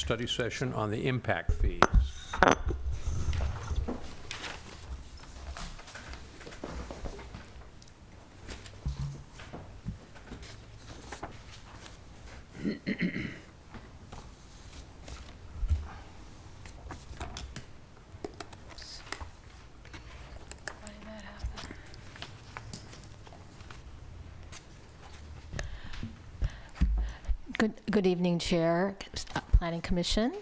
study session on the impact fees. Good evening, Chair, Planning Commission.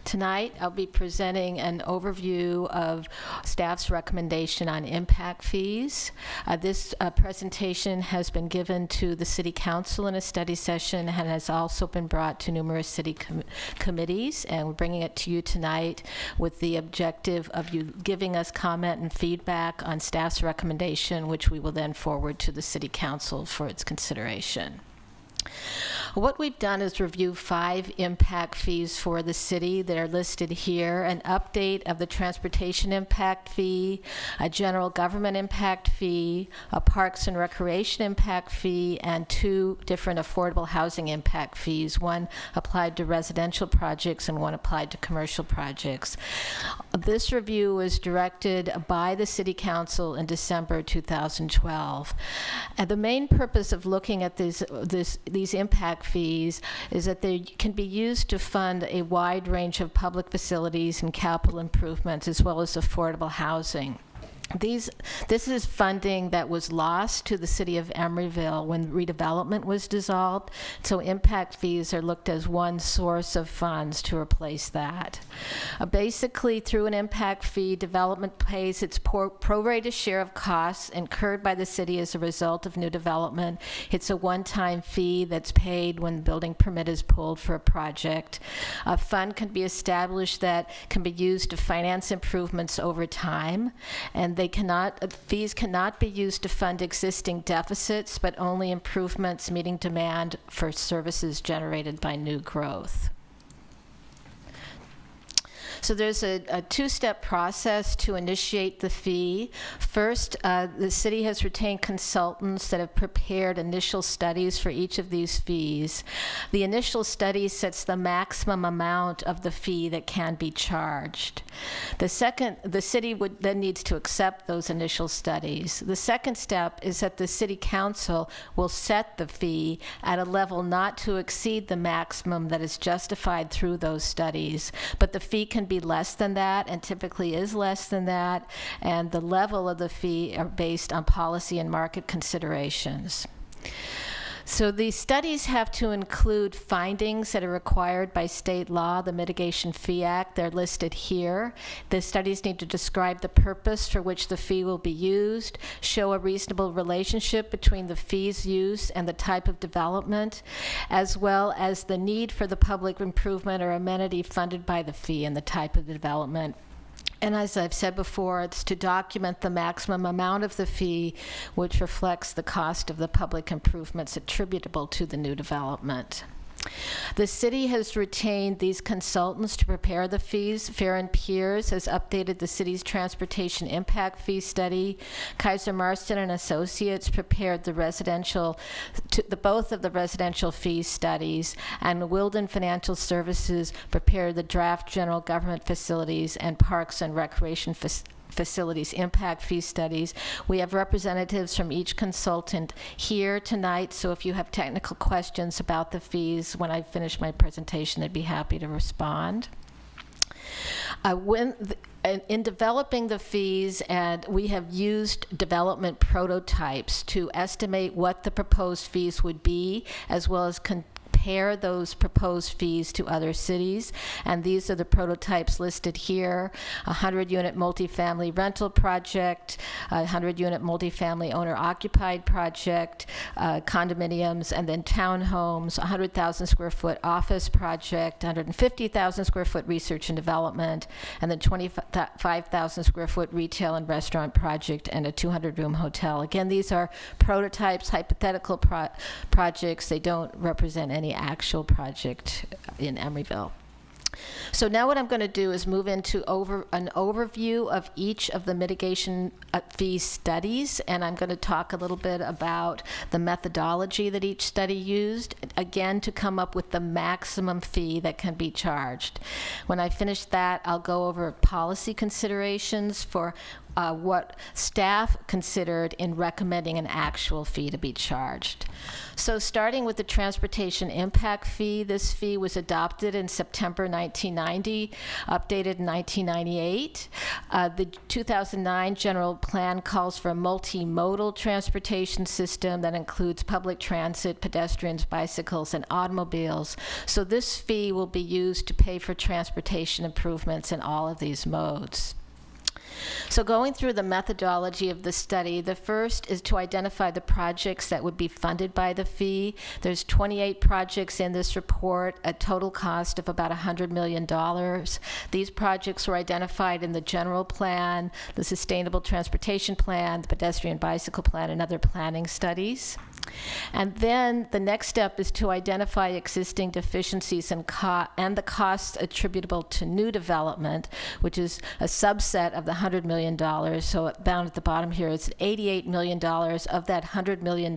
Tonight, I'll be presenting an overview of staff's recommendation on impact fees. This presentation has been given to the City Council in a study session and has also been brought to numerous city committees, and we're bringing it to you tonight with the objective of you giving us comment and feedback on staff's recommendation, which we will then forward to the City Council for its consideration. What we've done is review 5 impact fees for the city that are listed here: an update of the transportation impact fee, a general government impact fee, a parks and recreation impact fee, and 2 different affordable housing impact fees, one applied to residential projects and one applied to commercial projects. This review was directed by the City Council in December 2012. And the main purpose of looking at these impact fees is that they can be used to fund a wide range of public facilities and capital improvements, as well as affordable housing. This is funding that was lost to the city of Emeryville when redevelopment was dissolved, so impact fees are looked as one source of funds to replace that. Basically, through an impact fee, development pays its prorated share of costs incurred by the city as a result of new development. It's a one-time fee that's paid when the building permit is pulled for a project. A fund can be established that can be used to finance improvements over time, and fees cannot be used to fund existing deficits, but only improvements meeting demand for services generated by new growth. So there's a 2-step process to initiate the fee. First, the city has retained consultants that have prepared initial studies for each of these fees. The initial study sets the maximum amount of the fee that can be charged. The city then needs to accept those initial studies. The second step is that the City Council will set the fee at a level not to exceed the maximum that is justified through those studies, but the fee can be less than that, and typically is less than that, and the level of the fee are based on policy and market considerations. So these studies have to include findings that are required by state law, the Mitigation Fee Act. They're listed here. The studies need to describe the purpose for which the fee will be used, show a reasonable relationship between the fee's use and the type of development, as well as the need for the public improvement or amenity funded by the fee and the type of development. And as I've said before, it's to document the maximum amount of the fee, which reflects the cost of the public improvements attributable to the new development. The city has retained these consultants to prepare the fees. Farron Piers has updated the city's transportation impact fee study. Kaiser Marston and Associates prepared both of the residential fee studies, and Wilden Financial Services prepared the draft general government facilities and parks and recreation facilities impact fee studies. We have representatives from each consultant here tonight, so if you have technical questions about the fees when I finish my presentation, I'd be happy to respond. In developing the fees, and we have used development prototypes to estimate what the proposed fees would be, as well as compare those proposed fees to other cities, and these are the prototypes listed here: 100-unit multifamily rental project, 100-unit multifamily owner-occupied project, condominiums, and then townhomes, 100,000 square foot office project, 150,000 square foot research and development, and then 25,000 square foot retail and restaurant project, and a 200-room hotel. Again, these are prototypes, hypothetical projects. They don't represent any actual project in Emeryville. So now what I'm going to do is move into an overview of each of the mitigation fee studies, and I'm going to talk a little bit about the methodology that each study used, again, to come up with the maximum fee that can be charged. When I finish that, I'll go over policy considerations for what staff considered in recommending an actual fee to be charged. So starting with the transportation impact fee, this fee was adopted in September 1990, updated in 1998. The 2009 general plan calls for a multimodal transportation system that includes public transit, pedestrians, bicycles, and automobiles. So this fee will be used to pay for transportation improvements in all of these modes. So going through the methodology of the study, the first is to identify the projects that would be funded by the fee. There's 28 projects in this report, a total cost of about $100 million. These projects were identified in the general plan, the sustainable transportation plan, the pedestrian bicycle plan, and other planning studies. And then the next step is to identify existing deficiencies and the costs attributable to new development, which is a subset of the $100 million. So down at the bottom here, it's $88 million. Of that $100 million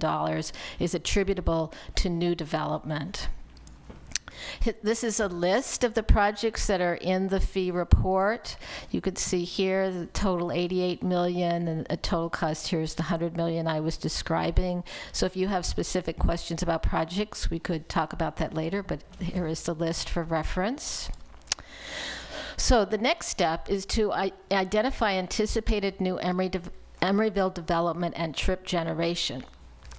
is attributable to new development. This is a list of the projects that are in the fee report. You could see here the total $88 million, and a total cost here is the $100 million I was describing. So if you have specific questions about projects, we could talk about that later, but here is the list for reference. So the next step is to identify anticipated new Emeryville development and trip generation.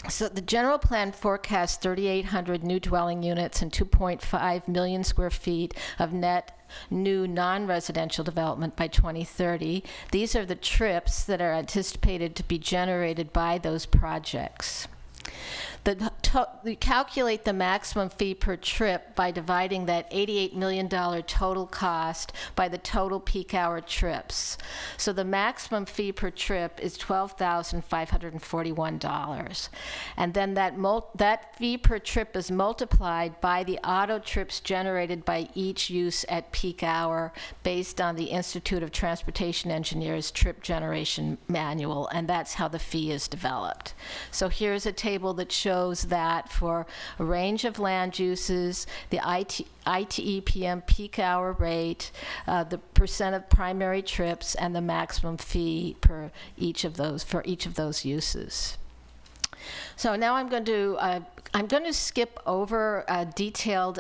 So the general plan forecasts 3,800 new dwelling units and 2.5 million square feet of net new non-residential development by 2030. These are the trips that are anticipated to be generated by those projects. We calculate the maximum fee per trip by dividing that $88 million total cost by the total peak hour trips. So the maximum fee per trip is $12,541. And then that fee per trip is multiplied by the auto trips generated by each use at peak hour based on the Institute of Transportation Engineers Trip Generation Manual, and that's how the fee is developed. So here's a table that shows that for a range of land uses, the ITEPM peak hour rate, the percent of primary trips, and the maximum fee for each of those uses. So now I'm going to skip over a detailed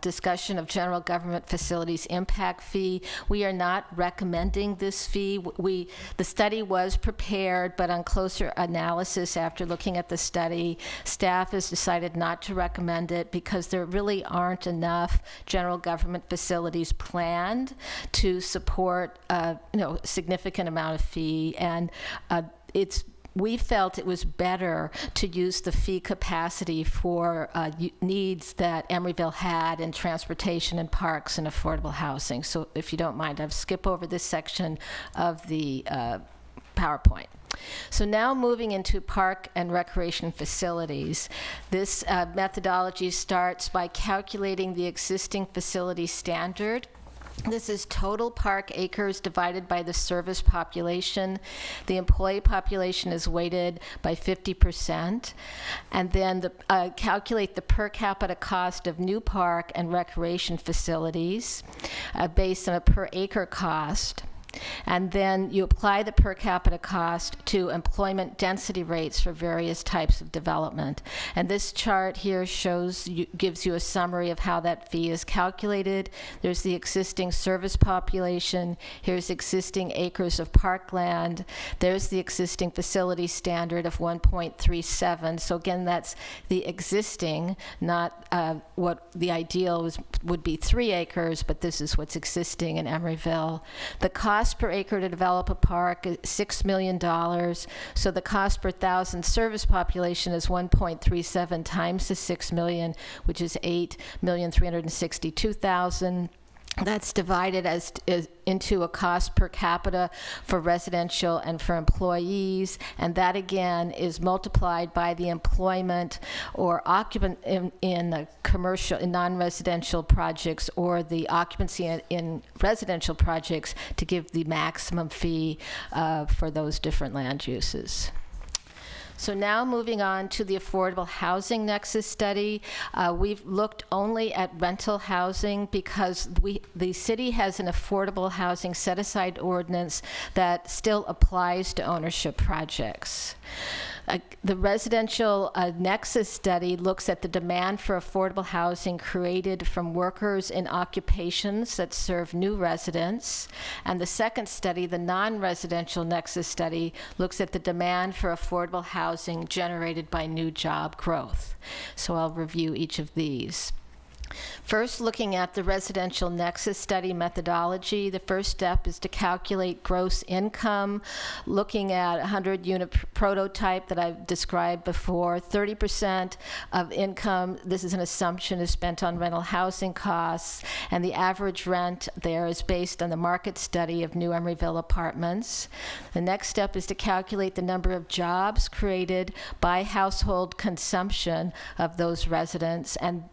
discussion of general government facilities impact fee. We are not recommending this fee. The study was prepared, but on closer analysis after looking at the study, staff has decided not to recommend it because there really aren't enough general government facilities planned to support significant amount of fee, and we felt it was better to use the fee capacity for needs that Emeryville had in transportation and parks and affordable housing. So if you don't mind, I'll skip over this section of the PowerPoint. So now moving into park and recreation facilities. This methodology starts by calculating the existing facility standard. This is total park acres divided by the service population. The employee population is weighted by 50%. And then calculate the per capita cost of new park and recreation facilities based on a per acre cost. And then you apply the per capita cost to employment density rates for various types of development. And this chart here gives you a summary of how that fee is calculated. There's the existing service population. Here's existing acres of parkland. There's the existing facility standard of 1.37. So again, that's the existing, not what the ideal would be 3 acres, but this is what's existing in Emeryville. The cost per acre to develop a park is $6 million. So the cost per 1,000 service population is 1.37 times the $6 million, which is $8,362,000. That's divided into a cost per capita for residential and for employees, and that again is multiplied by the employment or occupant in commercial, in non-residential projects, or the occupancy in residential projects to give the maximum fee for those different land uses. So now moving on to the Affordable Housing Nexus study. We've looked only at rental housing because the city has an affordable housing set-aside ordinance that still applies to ownership projects. The residential nexus study looks at the demand for affordable housing created from workers in occupations that serve new residents. And the second study, the non-residential nexus study, looks at the demand for affordable housing generated by new job growth. So I'll review each of these. First, looking at the residential nexus study methodology, the first step is to calculate gross income, looking at a 100-unit prototype that I've described before. 30% of income, this is an assumption, is spent on rental housing costs, and the average rent there is based on the market study of new Emeryville apartments. The next step is to calculate the number of jobs created by household consumption of those residents, and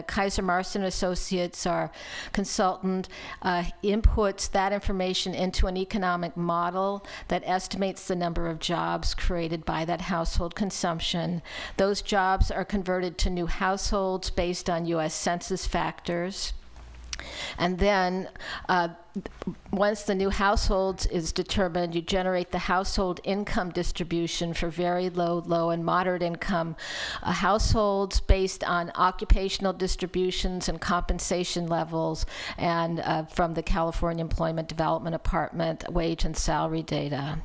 Kaiser Marston Associates, our consultant, inputs that information into an economic model that estimates the number of jobs created by that household consumption. Those jobs are converted to new households based on U.S. Census factors. And then once the new households is determined, you generate the household income distribution for very low, low, and moderate income households based on occupational distributions and compensation levels, and from the California Employment Development Department wage and salary data.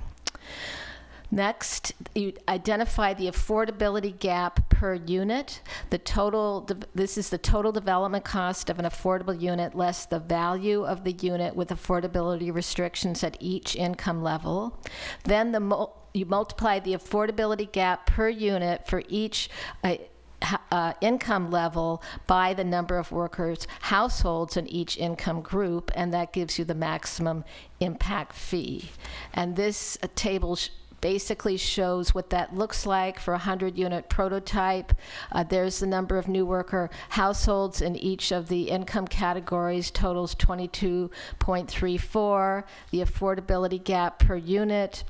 Next, you identify the affordability gap per unit. This is the total development cost of an affordable unit less the value of the unit with affordability restrictions at each income level. Then you multiply the affordability gap per unit for each income level by the number of workers, households in each income group, and that gives you the maximum impact fee. And this table basically shows what that looks like for a 100-unit prototype. There's the number of new worker households in each of the income categories, totals 22.34. The affordability gap per unit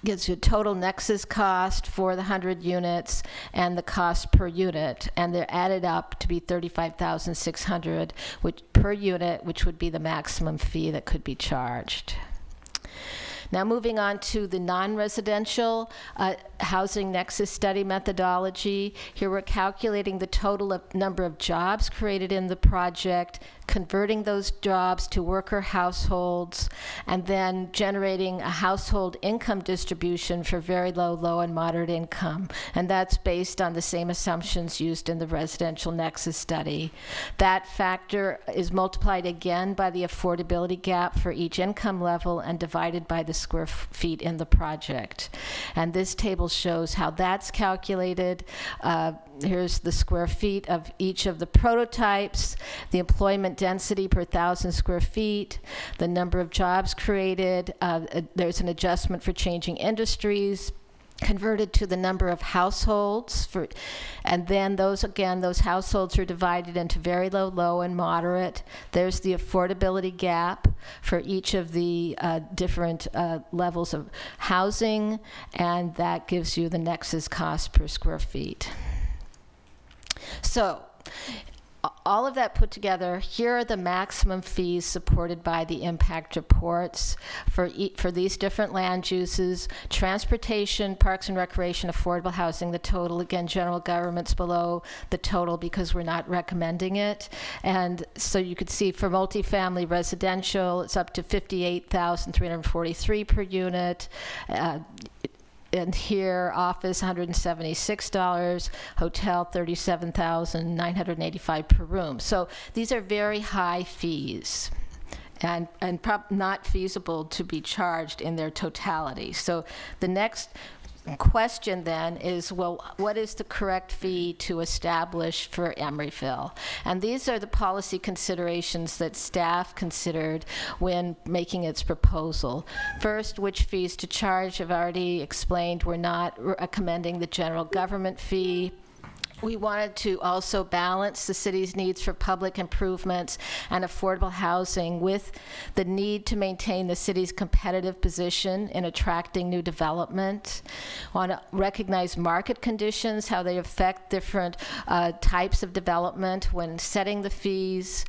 gives you a total nexus cost for the 100 units and the cost per unit, and they're added up to be $35,600 per unit, which would be the maximum fee that could be charged. Now moving on to the non-residential housing nexus study methodology. Here we're calculating the total number of jobs created in the project, converting those jobs to worker households, and then generating a household income distribution for very low, low, and moderate income. And that's based on the same assumptions used in the residential nexus study. That factor is multiplied again by the affordability gap for each income level and divided by the square feet in the project. And this table shows how that's calculated. Here's the square feet of each of the prototypes, the employment density per 1,000 square feet, the number of jobs created. There's an adjustment for changing industries, converted to the number of households, and then those households are divided into very low, low, and moderate. There's the affordability gap for each of the different levels of housing, and that gives you the nexus cost per square feet. So all of that put together, here are the maximum fees supported by the impact reports for these different land uses: transportation, parks and recreation, affordable housing, the total. Again, general government's below the total because we're not recommending it. And so you could see for multifamily residential, it's up to $58,343 per unit. And here, office, $176, hotel, $37,985 per room. So these are very high fees and not feasible to be charged in their totality. So the next question then is, well, what is the correct fee to establish for Emeryville? And these are the policy considerations that staff considered when making its proposal. First, which fees to charge. I've already explained we're not recommending the general government fee. We wanted to also balance the city's needs for public improvements and affordable housing with the need to maintain the city's competitive position in attracting new development. Want to recognize market conditions, how they affect different types of development when setting the fees.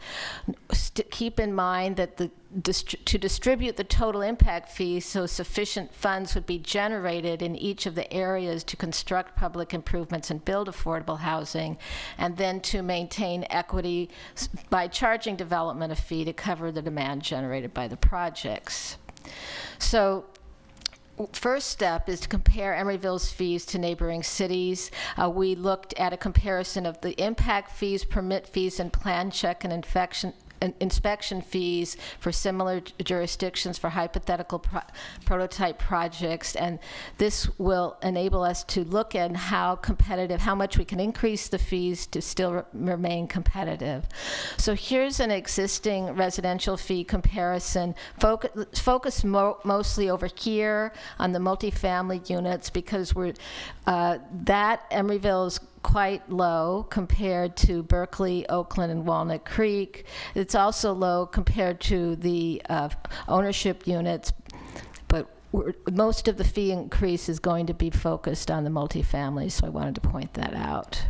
Keep in mind that to distribute the total impact fee so sufficient funds would be generated in each of the areas to construct public improvements and build affordable housing, and then to maintain equity by charging development a fee to cover the demand generated by the projects. So first step is to compare Emeryville's fees to neighboring cities. We looked at a comparison of the impact fees, permit fees, and plan check and inspection fees for similar jurisdictions for hypothetical prototype projects, and this will enable us to look at how much we can increase the fees to still remain competitive. So here's an existing residential fee comparison. Focus mostly over here on the multifamily units because that Emeryville's quite low compared to Berkeley, Oakland, and Walnut Creek. It's also low compared to the ownership units, but most of the fee increase is going to be focused on the multifamily, so I wanted to point that out.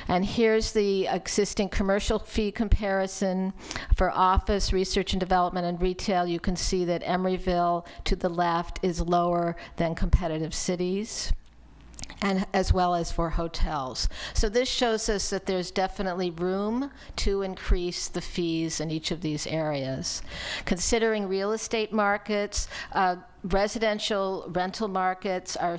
And here's the existing commercial fee comparison. For office, research and development, and retail, you can see that Emeryville to the left is lower than competitive cities, and as well as for hotels. So this shows us that there's definitely room to increase the fees in each of these areas. Considering real estate markets, residential rental markets are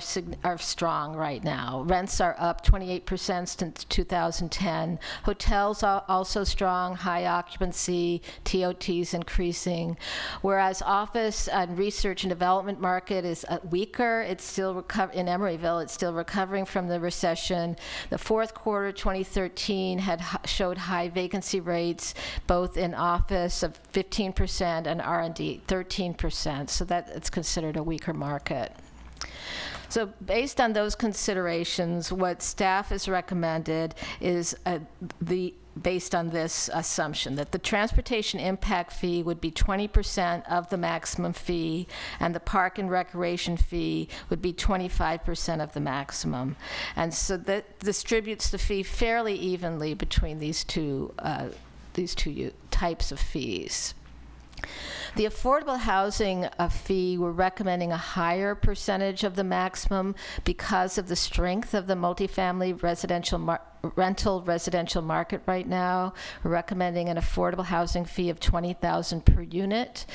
strong right now. Rents are up 28% since 2010. Hotels are also strong, high occupancy, TOTs increasing. Whereas office and research and development market is weaker. It's still in Emeryville, it's still recovering from the recession. The fourth quarter 2013 showed high vacancy rates, both in office of 15% and R&D 13%. So that it's considered a weaker market. So based on those considerations, what staff has recommended is based on this assumption that the transportation impact fee would be 20% of the maximum fee, and the park and recreation fee would be 25% of the maximum. And so that distributes the fee fairly evenly between these two types of fees. The affordable housing fee, we're recommending a higher percentage of the maximum because of the strength of the multifamily rental residential market right now. We're recommending an affordable housing fee of $20,000 per unit.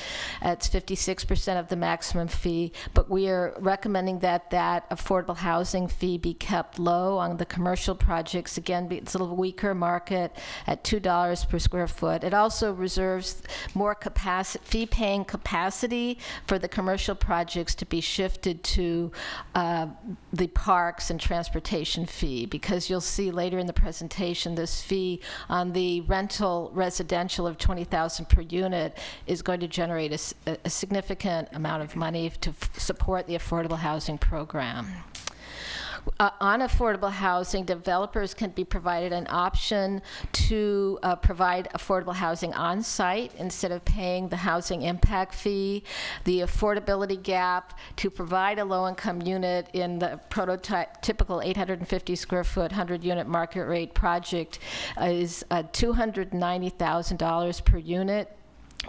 It's 56% of the maximum fee, but we are recommending that affordable housing fee be kept low on the commercial projects. Again, it's a little weaker market at $2 per square foot. It also reserves more fee-paying capacity for the commercial projects to be shifted to the parks and transportation fee, because you'll see later in the presentation this fee on the rental residential of $20,000 per unit is going to generate a significant amount of money to support the affordable housing program. On affordable housing, developers can be provided an option to provide affordable housing on site instead of paying the housing impact fee. The affordability gap to provide a low-income unit in the typical 850 square foot, 100 unit market rate project is $290,000 per unit.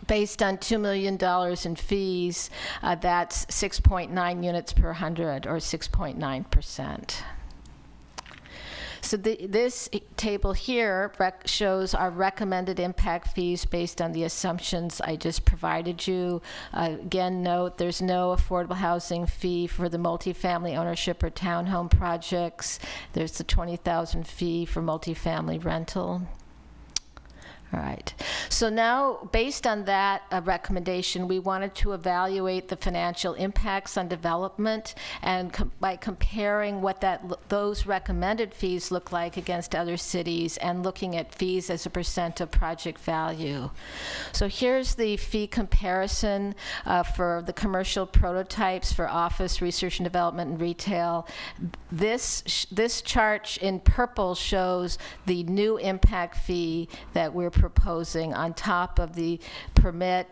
Based on $2 million in fees, that's 6.9 units per 100, or 6.9%. So this table here shows our recommended impact fees based on the assumptions I just provided you. Again, note there's no affordable housing fee for the multifamily ownership or townhome projects. There's the $20,000 fee for multifamily rental. All right. So So now, based on that recommendation, we wanted to evaluate the financial impacts on development, and by comparing what those recommended fees look like against other cities and looking at fees as a percent of project value. So here's the fee comparison for the commercial prototypes for office, research and development, and retail. This chart in purple shows the new impact fee that we're proposing on top of the permit,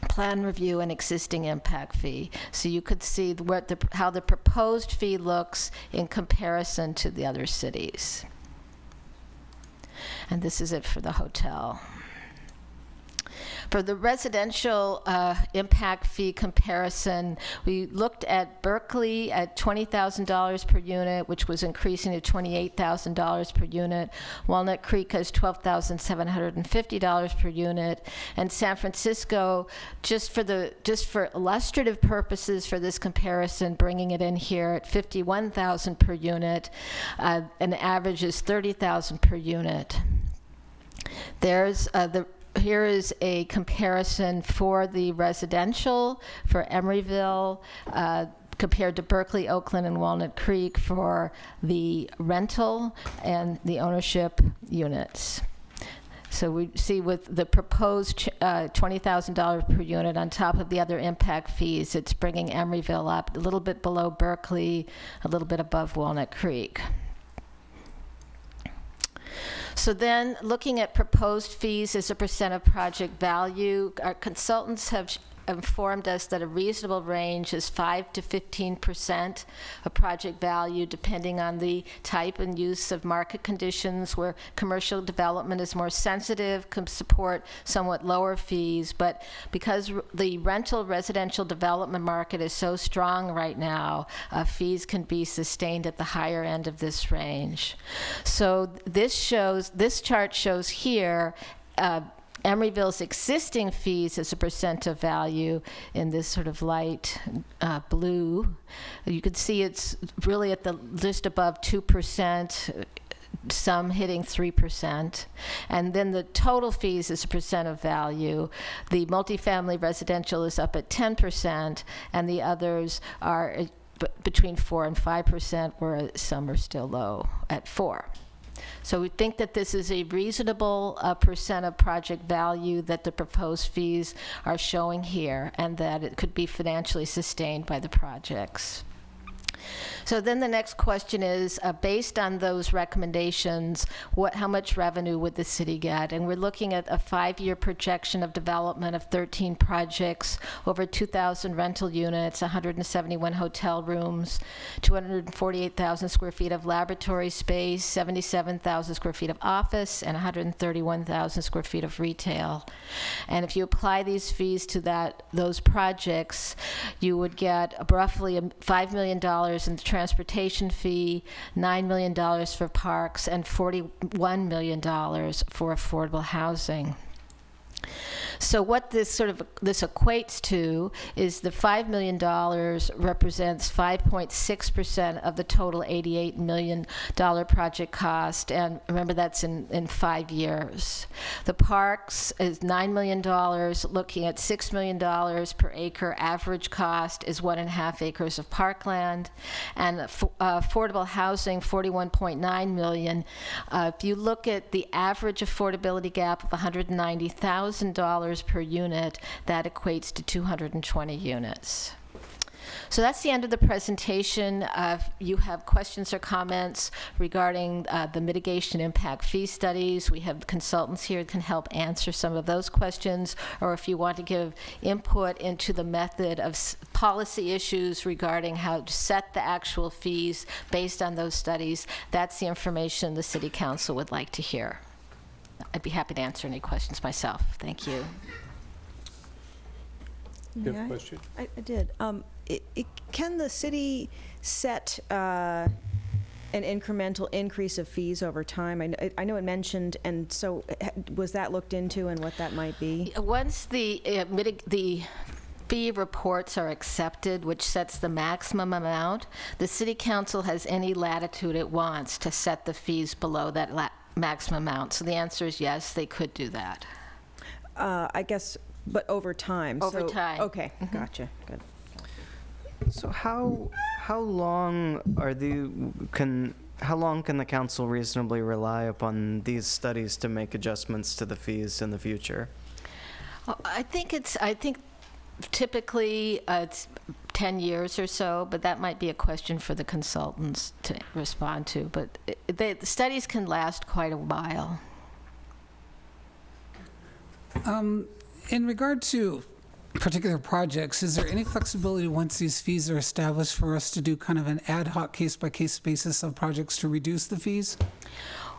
plan review, and existing impact fee. So you could see how the proposed fee looks in comparison to the other cities. And this is it for the hotel. For the residential impact fee comparison, we looked at Berkeley at $20,000 per unit, which was increasing to $28,000 per unit. Walnut Creek has $12,750 per unit, and San Francisco, just for illustrative purposes for this comparison, bringing it in here at $51,000 per unit, an average is $30,000 per unit. Here is a comparison for the residential for Emeryville compared to Berkeley, Oakland, and Walnut Creek for the rental and the ownership units. So we see with the proposed $20,000 per unit on top of the other impact fees, it's bringing Emeryville up a little bit below Berkeley, a little bit above Walnut Creek. So then, looking at proposed fees as a percent of project value, our consultants have informed us that a reasonable range is 5 to 15% of project value, depending on the type and use of market conditions, where commercial development is more sensitive, can support somewhat lower fees. But because the rental residential development market is so strong right now, fees can be sustained at the higher end of this range. So this chart shows here Emeryville's existing fees as a percent of value in this sort of light blue. You can see it's really at just above 2%, some hitting 3%. And then the total fees as a percent of value, the multifamily residential is up at 10%, and the others are between 4 and 5%, where some are still low at 4%. So we think that this is a reasonable percent of project value that the proposed fees are showing here, and that it could be financially sustained by the projects. So then the next question is, based on those recommendations, how much revenue would the city get? And we're looking at a 5-year projection of development of 13 projects, over 2,000 rental units, 171 hotel rooms, 248,000 square feet of laboratory space, 77,000 square feet of office, and 131,000 square feet of retail. And if you apply these fees to those projects, you would get roughly $5 million in the transportation fee, $9 million for parks, and $41 million for affordable housing. So what this equates to is the $5 million represents 5.6% of the total $88 million project cost, and remember that's in 5 years. The parks is $9 million, looking at $6 million per acre. Average cost is 1.5 acres of parkland, and affordable housing, $41.9 million. If you look at the average affordability gap of $190,000 per unit, that equates to 220 units. So that's the end of the presentation. If you have questions or comments regarding the mitigation impact fee studies, we have consultants here that can help answer some of those questions, or if you want to give input into the method of policy issues regarding how to set the actual fees based on those studies, that's the information the City Council would like to hear. I'd be happy to answer any questions myself. Thank you. You have a question? I did. Can the city set an incremental increase of fees over time? I know it mentioned, and so was that looked into and what that might be? Once the fee reports are accepted, which sets the maximum amount, the City Council has any latitude it wants to set the fees below that maximum amount. So the answer is yes, they could do that. I guess, but over time. Over So- time. Okay, gotcha, good. So how long can the council reasonably rely upon these studies to make adjustments to the fees in the future? Well, I think typically it's 10 years or so, but that might be a question for the consultants to respond to. But the studies can last quite a while. In regard to particular projects, is there any flexibility once these fees are established for us to do kind of an ad hoc case-by-case basis of projects to reduce the fees?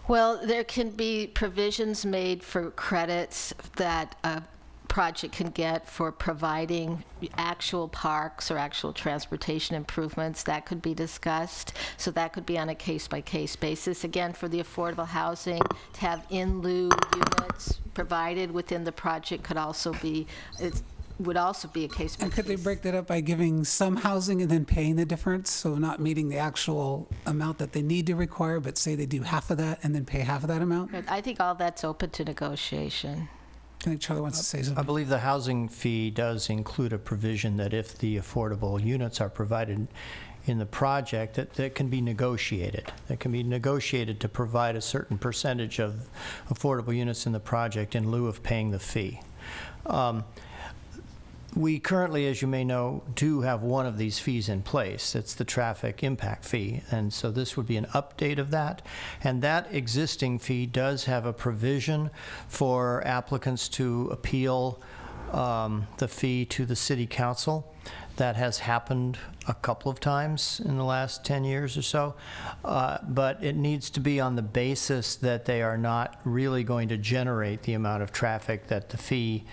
Well, there can be provisions made for credits that a project can get for providing actual parks or actual transportation improvements. That could be discussed. So that could be on a case-by-case basis. Again, for the affordable housing, to have in lieu units provided within the project could also be, it would also be a case-by-case. And could they break that up by giving some housing and then paying the difference, so not meeting the actual amount that they need to require, but say they do half of that and then pay half of that amount? I think all that's open to negotiation. I think Charlie wants to say I something. believe the housing fee does include a provision that if the affordable units are provided in the project, that can be negotiated. That can be negotiated to provide a certain percentage of affordable units in the project in lieu of paying the fee. We currently, as you may know, do have one of these fees in place. It's the traffic impact fee. And so this would be an update of that. And that existing fee does have a provision for applicants to appeal the fee to the city council. That has happened a couple of times in the last 10 years or so. But it needs to be on the basis that they are not really going to generate the amount of traffic that the fee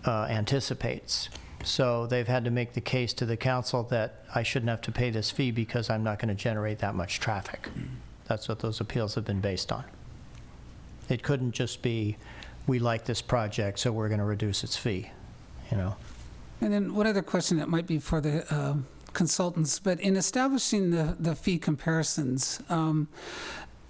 anticipates. So they've had to make the case to the council that I shouldn't have to pay this fee because I'm not going to generate that much traffic. That's what those appeals have been based on. It couldn't just be, we like this project, so we're going to reduce its fee, you know. And then one other question that might be for the consultants, but in establishing the fee comparisons,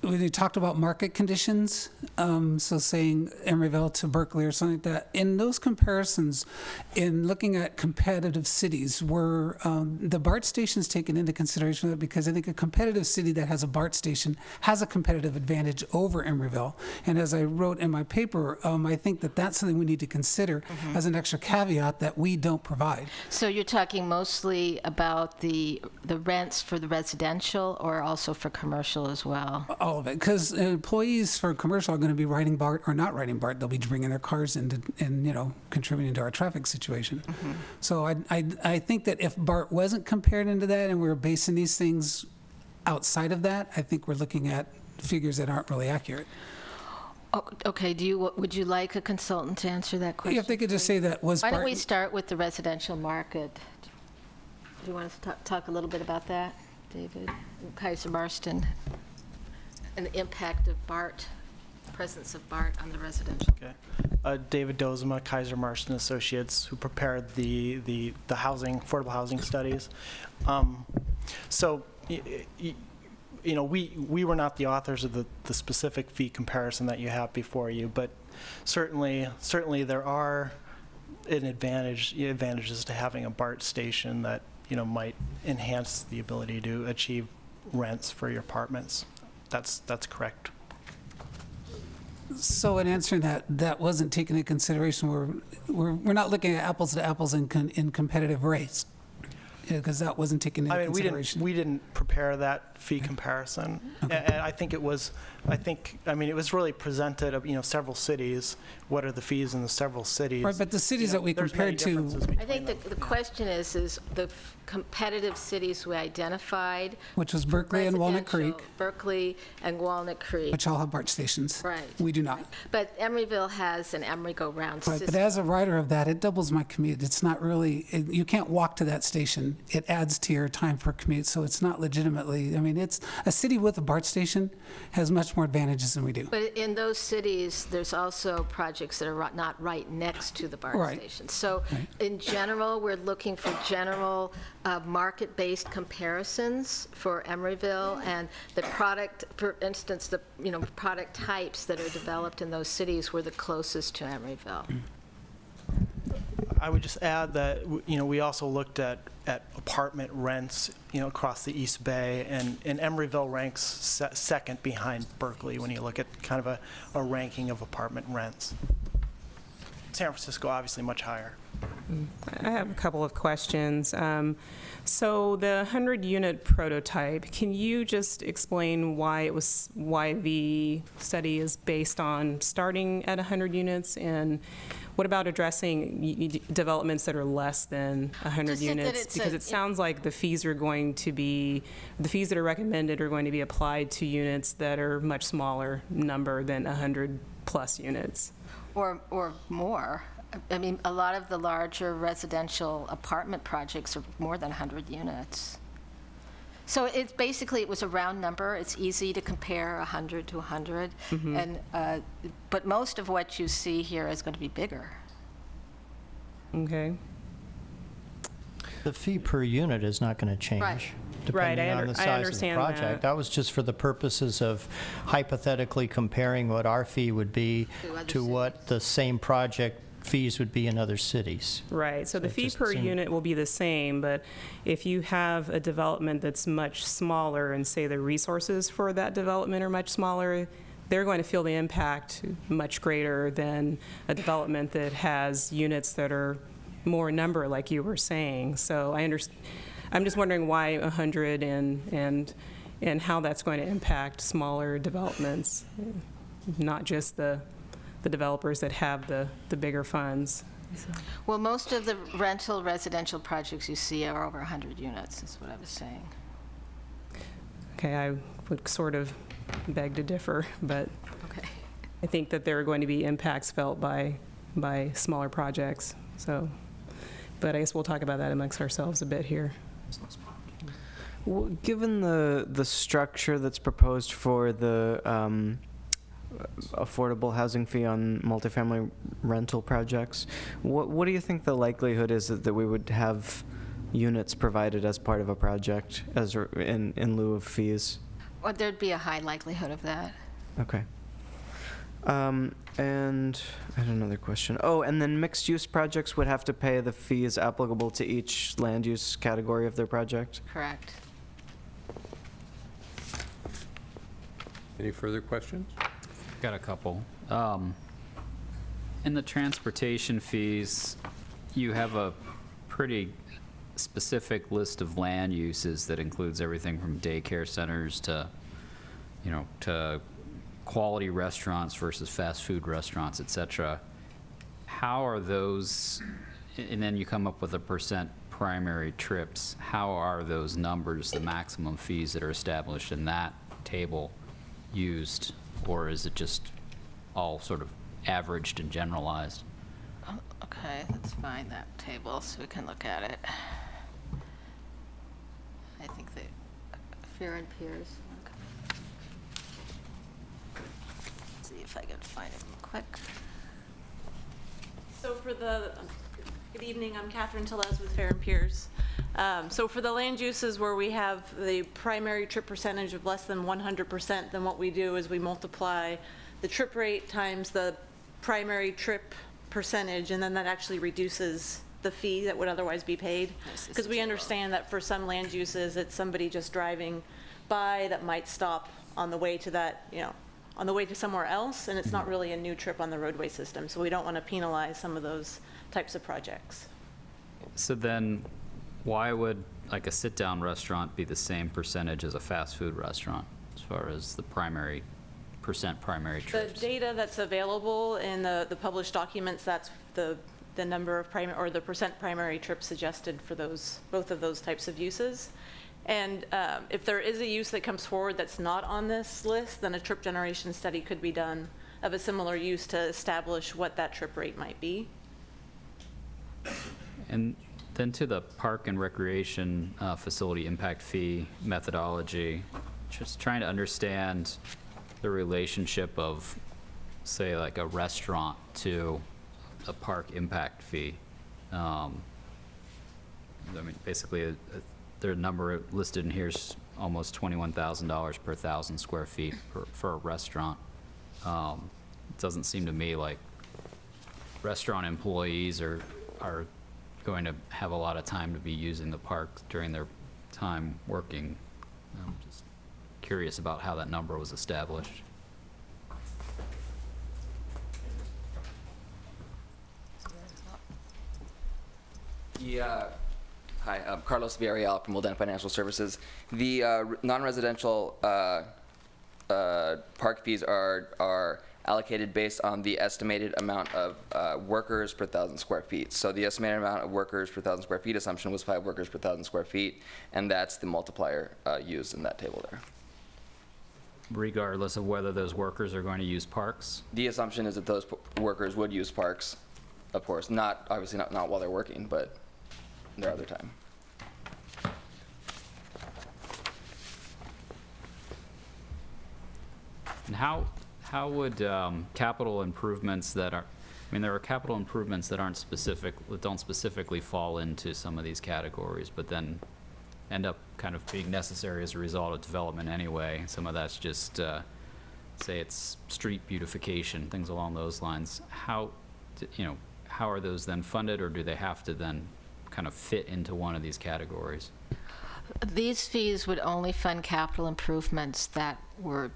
we talked about market conditions, so saying Emeryville to Berkeley or something like that. In those comparisons, in looking at competitive cities, were the BART stations taken into consideration? Because I think a competitive city that has a BART station has a competitive advantage over Emeryville. And as I wrote in my paper, I think that that's something we need to consider as an extra caveat that we don't provide. So you're talking mostly about the rents for the residential or also for commercial as well? All of it, because employees for commercial are going to be riding BART or not riding BART. They'll be bringing their cars in and contributing to our traffic situation. So I think that if BART wasn't compared into that and we were basing these things outside of that, I think we're looking at figures that aren't really accurate. Oh, okay, would you like a consultant to answer that question? If they could just say that was Why don't BART. we start with the residential market? Do you want us to talk a little bit about that, David? Kaiser Marston, and the impact of BART, presence of BART on the residential. Okay. David Dozema, Kaiser Marston Associates, who prepared the affordable housing studies. So, we were not the authors of the specific fee comparison that you have before you, but certainly there are advantages to having a BART station that might enhance the ability to achieve rents for your apartments. That's correct. So in answering that wasn't taken into consideration. We're not looking at apples to apples in competitive rates, because that wasn't taken into consideration. We didn't prepare that fee comparison, and I think it was really presented. Several cities. What are the fees in the several cities? Right, but the cities that we there's many compared to. differences I between think them. the question is the competitive cities we identified. Which was Berkeley and Walnut residential, Creek, Berkeley and Walnut Creek. which all have BART stations. Right. We do not. But Emeryville has an Emery-go-round Right, system. but as a rider of that, it doubles my commute. It's not really, you can't walk to that station. It adds to your time for commute, so it's not legitimately, it's a city with a BART station has much more advantages than we do. But in those cities, there's also projects that are not right next to the BART Right. station. So Right. in general, we're looking for general market-based comparisons for Emeryville, and the product, for instance, the product types that are developed in those cities were the closest to Emeryville. I would just add that, we also looked at apartment rents, across the East Bay, and Emeryville ranks second behind Berkeley when you look at kind of a ranking of apartment rents. San Francisco, obviously much higher. I have a couple of questions. So the 100-unit prototype, can you just explain why the study is based on starting at 100 units, and what about addressing developments that are less than 100 Just that units? it's Because it sounds like the fees that are recommended are going to be applied to units that are much smaller number than 100 plus units. Or more. I mean, a lot of the larger residential apartment projects are more than 100 units. So it's basically, it was a round number. It's easy to compare 100 to 100. And, but most of what you see here is going to be bigger. Okay. The fee per unit is not going to change. Right. Depending Right, on the I size of the understand project. that. That was just for the purposes of hypothetically comparing what our fee would be To other to what the same project fees would be in other cities. Right, so the it fee just per seemed- unit will be the same, but if you have a development that's much smaller and say the resources for that development are much smaller, they're going to feel the impact much greater than a development that has units that are more number, like you were saying. So I'm just wondering why 100 and how that's going to impact smaller developments, not just the developers that have the bigger funds. Well, most of the rental residential projects you see are over 100 units, is what I was saying. Okay, I would sort of beg to differ, but Okay. I think that there are going to be impacts felt by smaller projects, so, but I guess we'll talk about that amongst ourselves a bit here. Given the structure that's proposed for the affordable housing fee on multifamily rental projects, what do you think the likelihood is that we would have units provided as part of a project in lieu of fees? Well, there'd be a high likelihood of that. Okay. And I had another question. Oh, and then mixed-use projects would have to pay the fees applicable to each land use category of their project? Correct. Any further questions? Got a couple. In the transportation fees, you have a pretty specific list of land uses that includes everything from daycare centers to, to quality restaurants versus fast food restaurants, et cetera. How are those, and then you come up with a % primary trips, how are those numbers, the maximum fees that are established in that table, used, or is it just all sort of averaged and generalized? Oh, okay, let's find that table so we can look at it. I think the Fear and Peers. Okay. Let's see if I can find it real quick. So for good evening, I'm Catherine Tellez with Fair and Peers. So for the land uses where we have the primary trip percentage of less than 100%, then what we do is we multiply the trip rate times the primary trip percentage, and then that actually reduces the fee that would otherwise be paid. Because we understand that for some land uses, it's somebody just driving by that might stop on the way to that, on the way to somewhere else, and it's not really a new trip on the roadway system. So we don't want to penalize some of those types of projects. So then, why would like a sit-down restaurant be the same percentage as a fast food restaurant as far as the primary primary The trips? data that's available in the published documents, that's the number of the % primary trips suggested for both of those types of uses. And if there is a use that comes forward that's not on this list, then a trip generation study could be done of a similar use to establish what that trip rate might be. And then to the park and recreation facility impact fee methodology, just trying to understand the relationship of, say, like a restaurant to a park impact fee. I mean, basically, the number listed in here is almost $21,000 per 1,000 square feet for a restaurant. It doesn't seem to me like restaurant employees are going to have a lot of time to be using the park during their time working. I'm just curious about how that number was established. Yeah. Hi, I'm Carlos Villarreal from Wilden Financial Services. The non-residential park fees are allocated based on the estimated amount of workers per 1,000 square feet. So the estimated amount of workers per 1,000 square feet assumption was 5 workers per 1,000 square feet, and that's the multiplier used in that table there. Regardless of whether those workers are going to use parks? The assumption is that those workers would use parks, of course, obviously not while they're working, but their other time. And how would capital improvements that are, I mean, there are capital improvements that aren't specific, that don't specifically fall into some of these categories, but then end up kind of being necessary as a result of development anyway. Some of that's just, say it's street beautification, things along those lines. How are those then funded, or do they have to then kind of fit into one of these categories? These fees would only fund capital improvements that were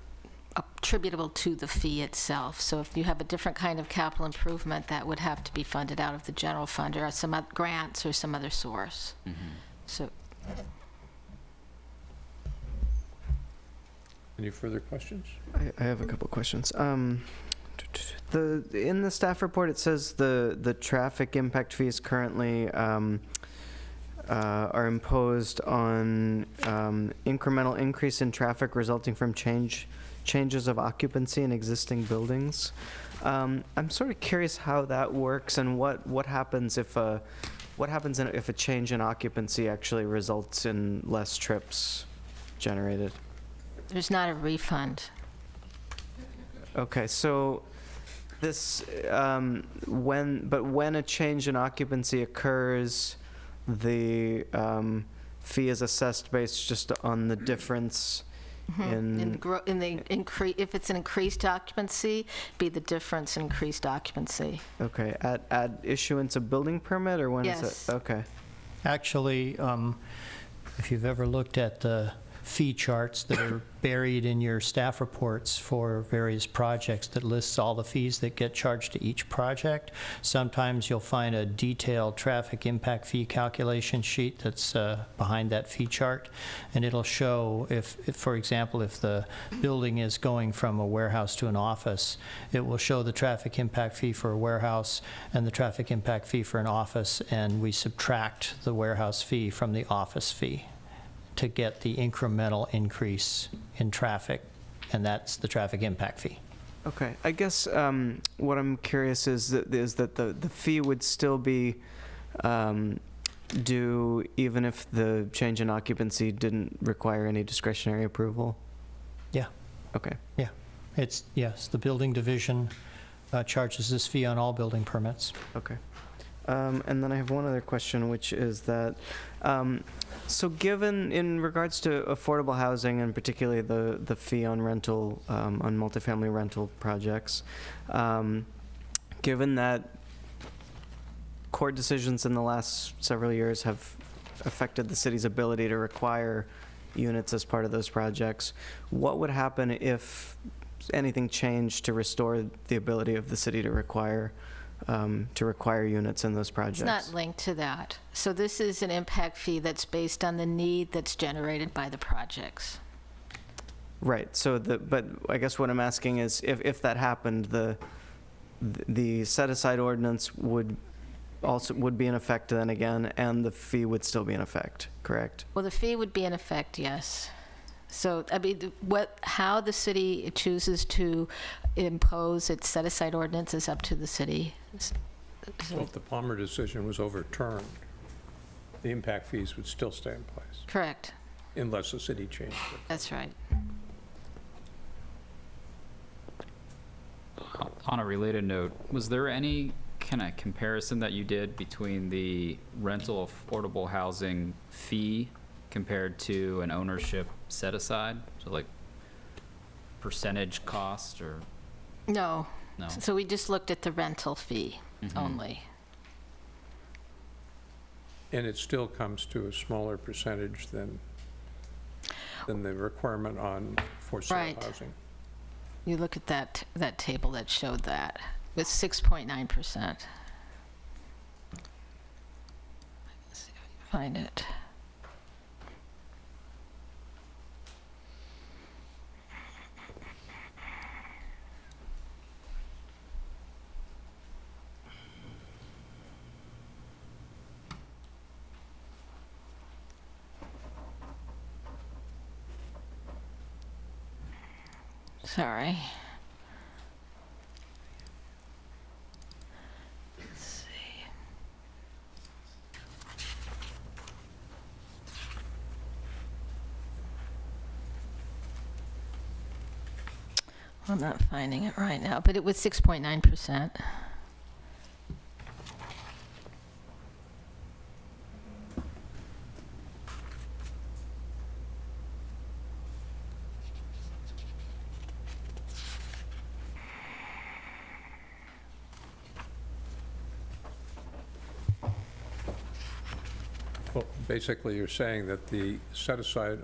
attributable to the fee itself. So if you have a different kind of capital improvement, that would have to be funded out of the general fund or some grants or some other source. So. Any further questions? I have a couple questions. In the staff report, it says the traffic impact fees currently are imposed on incremental increase in traffic resulting from changes of occupancy in existing buildings. I'm sort of curious how that works and what happens if a change in occupancy actually results in less trips generated. There's not a refund. Okay, so this when a change in occupancy occurs, the fee is assessed based just on the difference if it's an increased occupancy, be the difference in increased occupancy. Okay, at issuance of building permit, or when is Yes. it? Okay. Actually, if you've ever looked at the fee charts that are buried in your staff reports for various projects that lists all the fees that get charged to each project, sometimes you'll find a detailed traffic impact fee calculation sheet that's behind that fee chart, and it'll show if, for example, if the building is going from a warehouse to an office, it will show the traffic impact fee for a warehouse and the traffic impact fee for an office, and we subtract the warehouse fee from the office fee to get the incremental increase in traffic, and that's the traffic impact fee. Okay, I guess what I'm curious is that the fee would still be due even if the change in occupancy didn't require any discretionary approval? Yeah. Okay. Yeah. Yes, the building division charges this fee on all building permits. Okay. And then I have one other question, which is that, so given, in regards to affordable housing, and particularly the fee on rental, on multifamily rental projects, given that court decisions in the last several years have affected the city's ability to require units as part of those projects, what would happen if anything changed to restore the ability of the city to require units in those projects? It's not linked to that. So this is an impact fee that's based on the need that's generated by the projects. Right. So but I guess what I'm asking is, if that happened, the set-aside ordinance would be in effect then again, and the fee would still be in effect, correct? Well, the fee would be in effect, yes. So, I mean, how the city chooses to impose its set-aside ordinance is up to the city. So if the Palmer decision was overturned, the impact fees would still stay in place, Correct. unless the city changed it. That's right. On a related note, was there any kind of comparison that you did between the rental affordable housing fee compared to an ownership set-aside? So like percentage cost or? No. No. So we just looked at the rental fee only. And it still comes to a smaller percentage than the requirement on for sale Right. housing. You look at that table that showed that, with 6.9%. Let's see if I can find it. Sorry. Let's see. I'm not finding it right now, but it was 6.9%. Well, basically, you're saying that the set-aside,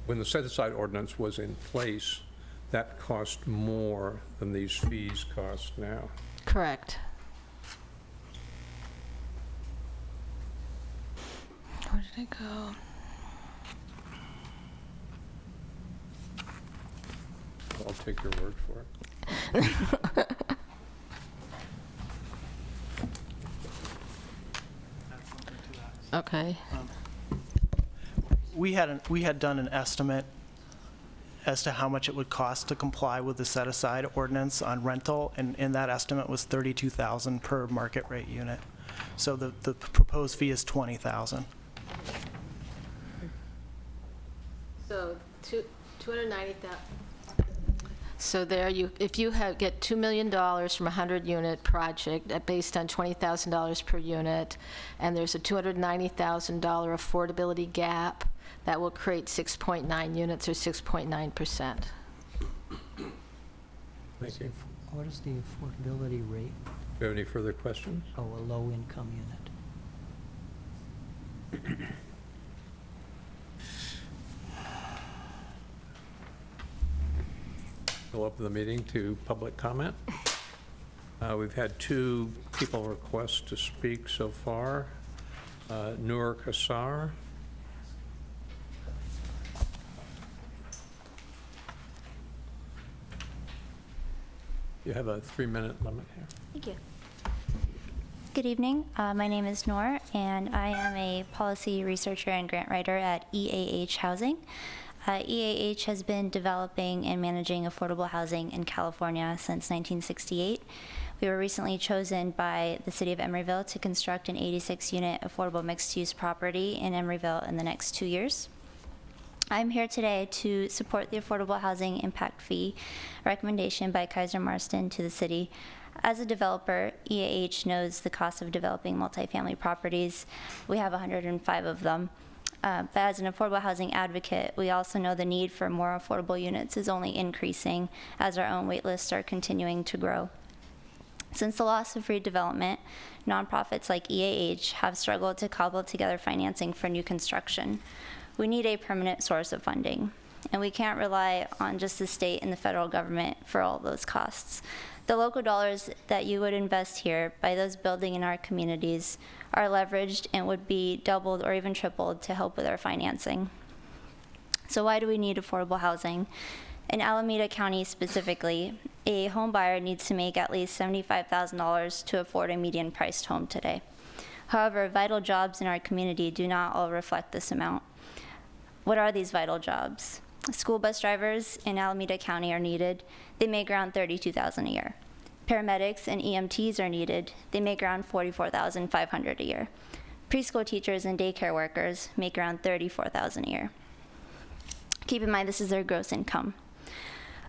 when the set-aside ordinance was in place, that cost more than these fees cost now. Correct. Where did it go? I'll take your word for it. Okay. We had done an estimate as to how much it would cost to comply with the set-aside ordinance on rental, and that estimate was $32,000 per market rate unit. So the proposed fee is $20,000. So 290,000. So there you, if you get $2 million from a 100-unit project based on $20,000 per unit, and there's a $290,000 affordability gap, that will create 6.9 units or 6.9%. Thank you. What is the affordability rate? Do you have any further questions? Oh, a low-income unit. We'll open the meeting to public comment. We've had 2 people request to speak so far. Noor Kassar. You have a 3-minute limit here. Thank you. Good evening. My name is Noor, and I am a policy researcher and grant writer at EAH Housing. EAH has been developing and managing affordable housing in California since 1968. We were recently chosen by the city of Emeryville to construct an 86-unit affordable mixed-use property in Emeryville in the next 2 years. I'm here today to support the affordable housing impact fee recommendation by Kaiser Marston to the city. As a developer, EAH knows the cost of developing multifamily properties. We have 105 of them. But as an affordable housing advocate, we also know the need for more affordable units is only increasing as our own wait lists are continuing to grow. Since the loss of redevelopment, nonprofits like EAH have struggled to cobble together financing for new construction. We need a permanent source of funding, and we can't rely on just the state and the federal government for all those costs. The local dollars that you would invest here by those building in our communities are leveraged and would be doubled or even tripled to help with our financing. So why do we need affordable housing? In Alameda County specifically, a home buyer needs to make at least $75,000 to afford a median priced home today. However, vital jobs in our community do not all reflect this amount. What are these vital jobs? School bus drivers in Alameda County are needed. They make around $32,000 a year. Paramedics and EMTs are needed. They make around $44,500 a year. Preschool teachers and daycare workers make around $34,000 a year. Keep in mind, this is their gross income.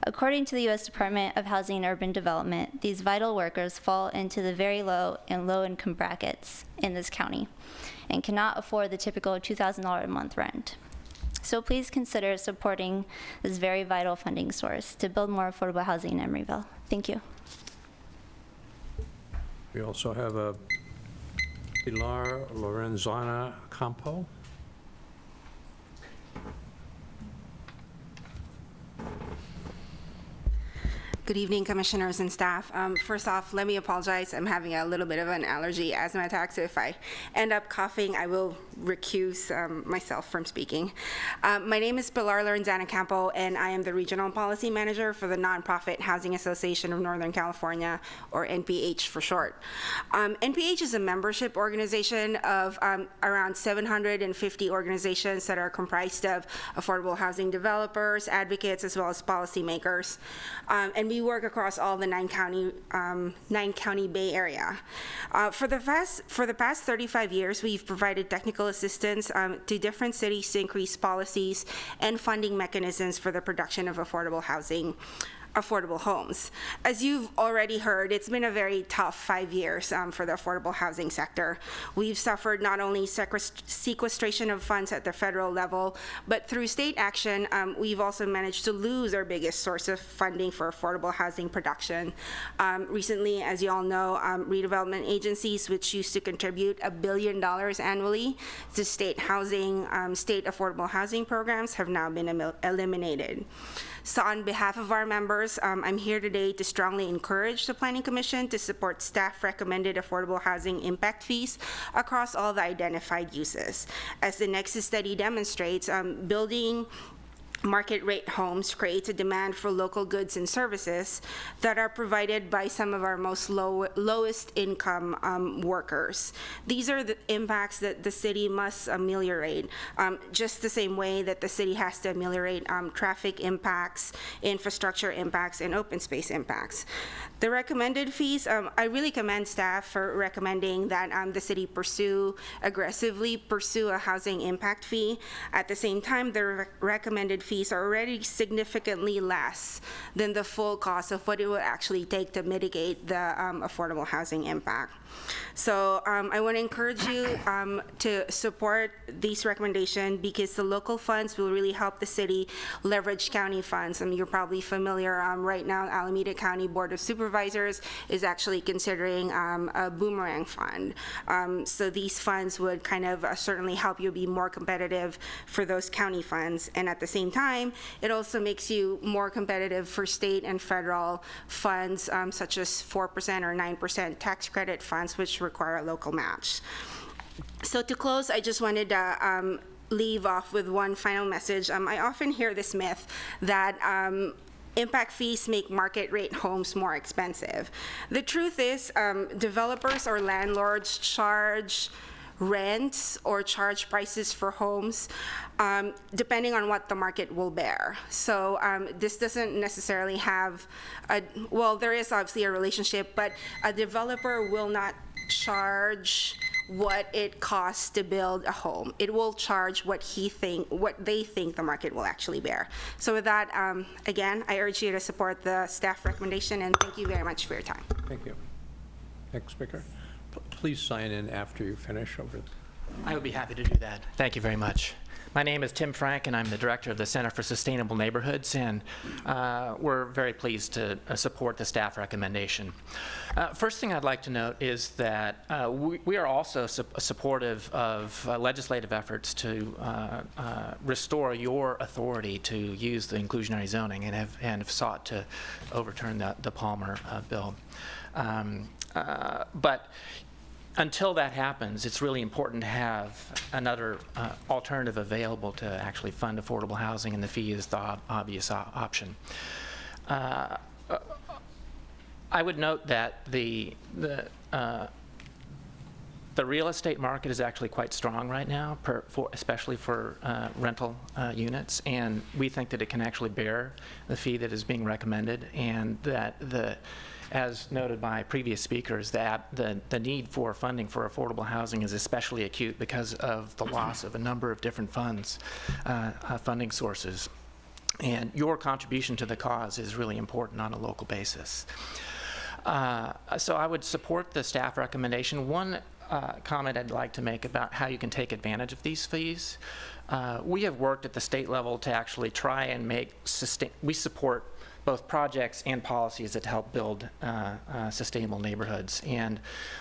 According to the U.S. Department of Housing and Urban Development, these vital workers fall into the very low and low income brackets in this county and cannot afford the typical $2,000 a month rent. So please consider supporting this very vital funding source to build more affordable housing in Emeryville. Thank you. We also have a Pilar Lorenzana Campo. Good evening, commissioners and staff. First off, let me apologize. I'm having a little bit of an allergy asthma attack, so if I end up coughing, I will recuse myself from speaking. My name is Pilar Lorenzana Campo, and I am the Regional Policy Manager for the Nonprofit Housing Association of Northern California, or NPH for short. NPH is a membership organization of around 750 organizations that are comprised of affordable housing developers, advocates, as well as policymakers. And we work across all the nine county Bay Area. For the past 35 years, we've provided technical assistance to different cities to increase policies and funding mechanisms for the production of affordable homes. As you've already heard, it's been a very tough 5 years for the affordable housing sector. We've suffered not only sequestration of funds at the federal level, but through state action, we've also managed to lose our biggest source of funding for affordable housing production. Recently, as you all know, redevelopment agencies, which used to contribute $1 billion annually to state affordable housing programs, have now been eliminated. So on behalf of our members, I'm here today to strongly encourage the Planning Commission to support staff-recommended affordable housing impact fees across all the identified uses. As the Nexus study demonstrates, building market rate homes creates a demand for local goods and services that are provided by some of our most lowest income workers. These are the impacts that the city must ameliorate, just the same way that the city has to ameliorate traffic impacts, infrastructure impacts, and open space impacts. The recommended fees, I really commend staff for recommending that the city aggressively pursue a housing impact fee. At the same time, the recommended fees are already significantly less than the full cost of what it would actually take to mitigate the affordable housing impact. So I want to encourage you to support these recommendations, because the local funds will really help the city leverage county funds. You're probably familiar right now, Alameda County Board of Supervisors is actually considering a boomerang fund. So these funds would kind of certainly help you be more competitive for those county funds. And at the same time, it also makes you more competitive for state and federal funds, such as 4% or 9% tax credit funds, which require a local match. So to close, I just wanted to leave off with one final message. I often hear this myth that impact fees make market rate homes more expensive. The truth is, developers or landlords charge rents or charge prices for homes depending on what the market will bear. So this doesn't necessarily have well, there is obviously a relationship, but a developer will not charge what it costs to build a home. It will charge what they think the market will actually bear. So with that, again, I urge you to support the staff recommendation, and thank you very much for your time. Thank you. Next speaker. Please sign in after you finish over. I would be happy to do that. Thank you very much. My name is Tim Frank, and I'm the director of the Center for Sustainable Neighborhoods, and we're very pleased to support the staff recommendation. First thing I'd like to note is that we are also supportive of legislative efforts to restore your authority to use the inclusionary zoning, and have sought to overturn the Palmer bill. But until that happens, it's really important to have another alternative available to actually fund affordable housing, and the fee is the obvious option. I would note that the real estate market is actually quite strong right now, especially for rental units, and we think that it can actually bear the fee that is being recommended, and that as noted by previous speakers, that the need for funding for affordable housing is especially acute because of the loss of a number of different funding sources. And your contribution to the cause is really important on a local basis. So I would support the staff recommendation. One comment I'd like to make about how you can take advantage of these fees. We have worked at the state level to actually try and we support both projects and policies that help build sustainable neighborhoods. And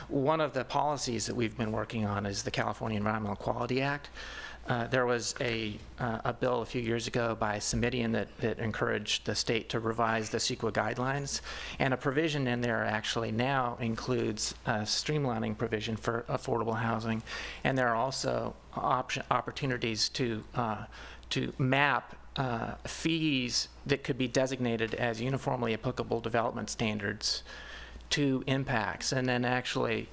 one of the policies that we've been working on is the California Environmental Quality Act. There was a bill a few years ago by Semidian that encouraged the state to revise the CEQA guidelines, and a provision in there actually now includes a streamlining provision for affordable housing, and there are also opportunities to map fees that could be designated as uniformly applicable development standards to impacts, and then actually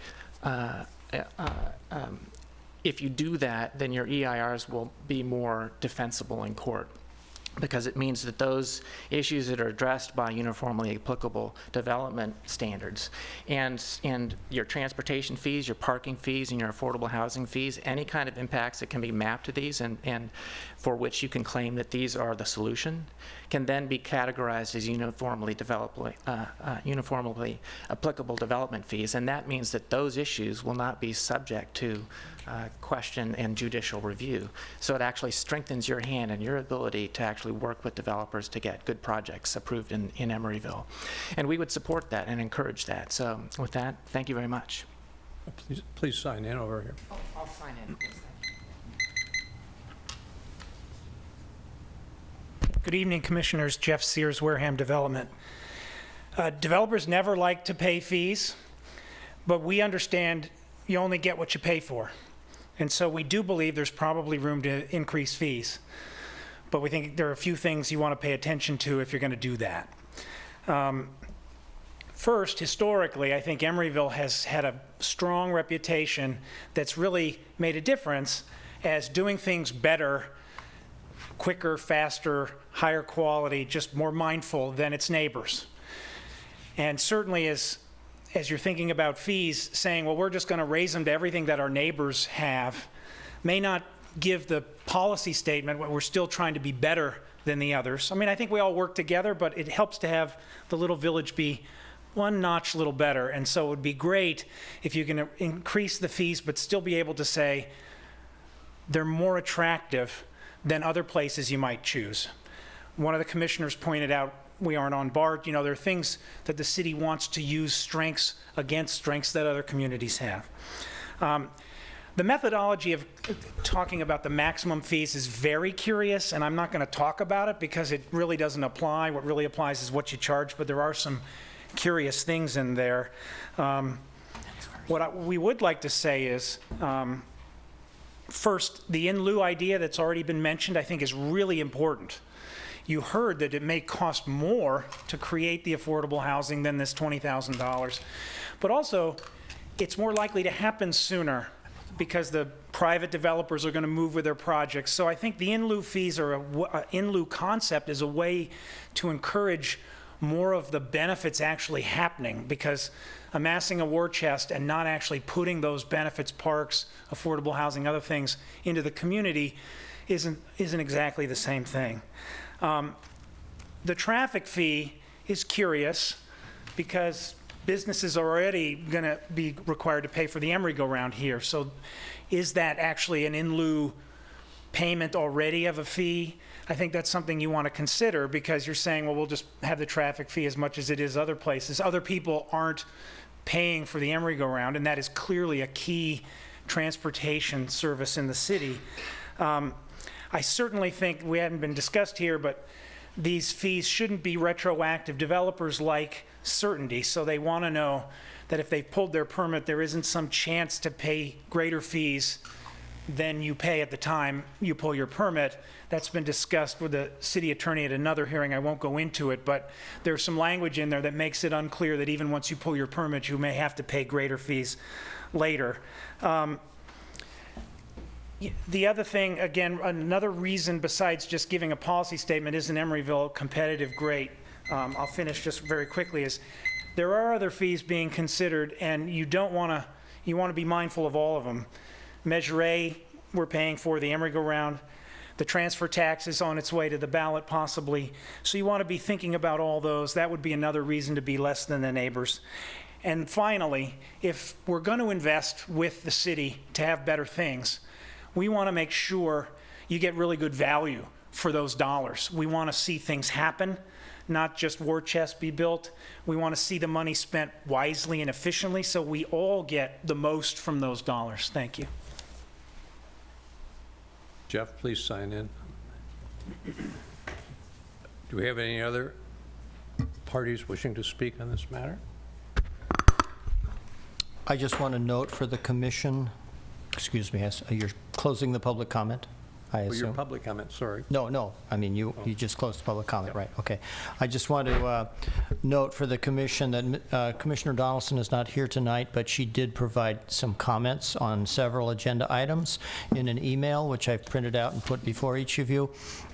if you do that, then your EIRs will be more defensible in court, because it means that those issues that are addressed by uniformly applicable development standards and your transportation fees, your parking fees, and your affordable housing fees, any kind of impacts that can be mapped to these and for which you can claim that these are the solution, can then be categorized as uniformly applicable development fees. And that means that those issues will not be subject to question and judicial review. So it actually strengthens your hand and your ability to actually work with developers to get good projects approved in Emeryville. And we would support that and encourage that. So with that, thank you very much. Please sign in over here. Oh, I'll sign in. Good evening, Commissioners. Jeff Sears, Wareham Development. Developers never like to pay fees, but we understand you only get what you pay for. And so we do believe there's probably room to increase fees. But we think there are a few things you want to pay attention to if you're going to do that. First, historically, I think Emeryville has had a strong reputation that's really made a difference as doing things better, quicker, faster, higher quality, just more mindful than its neighbors. And certainly as you're thinking about fees, saying, well, we're just going to raise them to everything that our neighbors have, may not give the policy statement when we're still trying to be better than the others. I mean, I think we all work together, but it helps to have the little village be one notch a little better. And so it would be great if you can increase the fees, but still be able to say they're more attractive than other places you might choose. One of the commissioners pointed out, we aren't on BART, there are things that the city wants to use strengths against strengths that other communities have. The methodology of talking about the maximum fees is very curious, and I'm not going to talk about it because it really doesn't apply. What really applies is what you charge, but there are some curious things in there. What we would like to say is, first, the in lieu idea that's already been mentioned, I think, is really important. You heard that it may cost more to create the affordable housing than this $20,000, but also it's more likely to happen sooner because the private developers are going to move with their projects. So I think the in lieu fees or in lieu concept is a way to encourage more of the benefits actually happening, because amassing a war chest and not actually putting those benefits, parks, affordable housing, other things into the community isn't exactly the same thing. The traffic fee is curious because businesses are already going to be required to pay for the Emery-go-round here. So is that actually an in lieu payment already of a fee? I think that's something you want to consider, because you're saying, well, we'll just have the traffic fee as much as it is other places. Other people aren't paying for the Emery-go-round, and that is clearly a key transportation service in the city. I certainly think, we hadn't been discussed here, but these fees shouldn't be retroactive. Developers like certainty, so they want to know that if they pulled their permit, there isn't some chance to pay greater fees than you pay at the time you pull your permit. That's been discussed with the city attorney at another hearing. I won't go into it, but there's some language in there that makes it unclear that even once you pull your permit, you may have to pay greater fees later. The other thing, again, another reason besides just giving a policy statement, isn't Emeryville competitive? Great. I'll finish just very quickly, is there are other fees being considered, and you want to be mindful of all of them. Measure A, we're paying for the Emery-go-round. The transfer tax is on its way to the ballot, possibly. So you want to be thinking about all those. That would be another reason to be less than the neighbors. And finally, if we're going to invest with the city to have better things, we want to make sure you get really good value for those dollars. We want to see things happen, not just war chest be built. We want to see the money spent wisely and efficiently so we all get the most from those dollars. Thank you. Jeff, please sign in. Do we have any other parties wishing to speak on this matter? I just want to note for the commission, excuse me, you're closing the public comment, I Oh, assume? your public comment, sorry. No, I mean, you just closed the public comment, right, okay. I just want to note for the commission that Commissioner Donaldson is not here tonight, but she did provide some comments on several agenda items in an email, which I've printed out and put before each of you.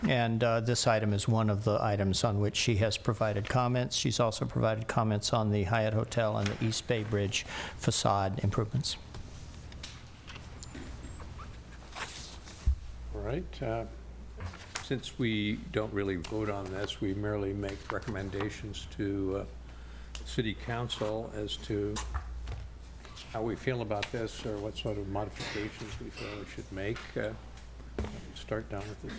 And this item is one of the items on which she has provided comments. She's also provided comments on the Hyatt Hotel and the East Bay Bridge facade improvements. All right. Since we don't really vote on this, we merely make recommendations to City Council as to how we feel about this or what sort of modifications we feel we should make. Start down with this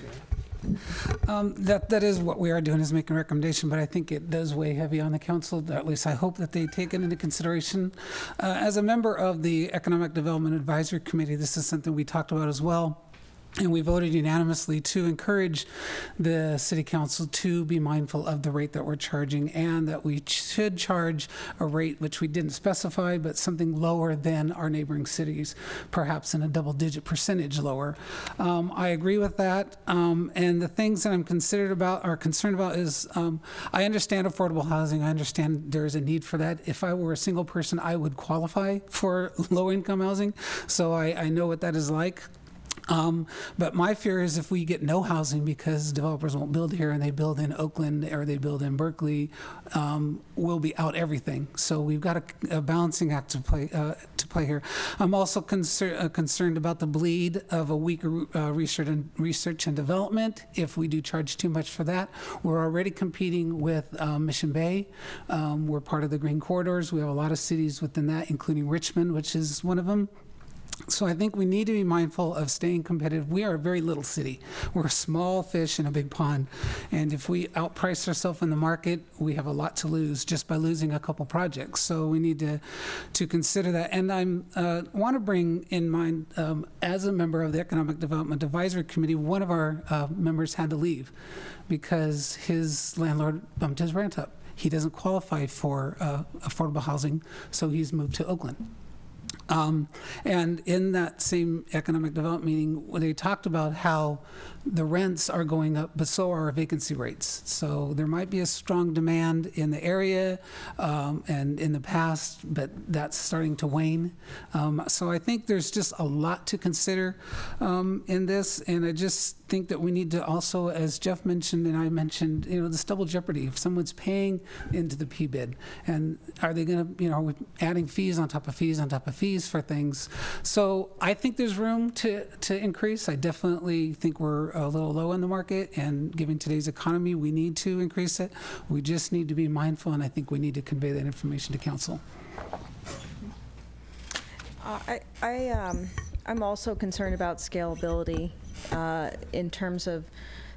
end. That is what we are doing, is making a recommendation, but I think it does weigh heavy on the council. At least I hope that they take it into consideration. As a member of the Economic Development Advisory Committee, this is something we talked about as well. And we voted unanimously to encourage the city council to be mindful of the rate that we're charging, and that we should charge a rate which we didn't specify, but something lower than our neighboring cities, perhaps in a double-digit percentage lower. I agree with that. And the things that I'm concerned about is I understand affordable housing. I understand there is a need for that. If I were a single person, I would qualify for low-income housing. So I know what that is like. But my fear is if we get no housing because developers won't build here and they build in Oakland or they build in Berkeley, we'll be out everything. So we've got a balancing act to play here. I'm also concerned about the bleed of a weaker research and development. If we do charge too much for that, we're already competing with Mission Bay. We're part of the Green Corridors. We have a lot of cities within that, including Richmond, which is one of them. So I think we need to be mindful of staying competitive. We are a very little city. We're a small fish in a big pond. And if we outprice ourselves in the market, we have a lot to lose just by losing a couple projects. So we need to consider that. And I want to bring in mind, as a member of the Economic Development Advisory Committee, one of our members had to leave because his landlord bumped his rent up. He doesn't qualify for affordable housing, so he's moved to Oakland. And in that same economic development meeting, they talked about how the rents are going up, but so are our vacancy rates. So there might be a strong demand in the area and in the past, but that's starting to wane. So I think there's just a lot to consider in this, and I just think that we need to also, as Jeff mentioned and I mentioned, this double jeopardy. If someone's paying into the PBID, and are they going to, are we adding fees on top of fees on top of fees for things? So I think there's room to increase. I definitely think we're a little low in the market, and given today's economy, we need to increase it. We just need to be mindful, and I think we need to convey that information to council. I'm also concerned about scalability in terms of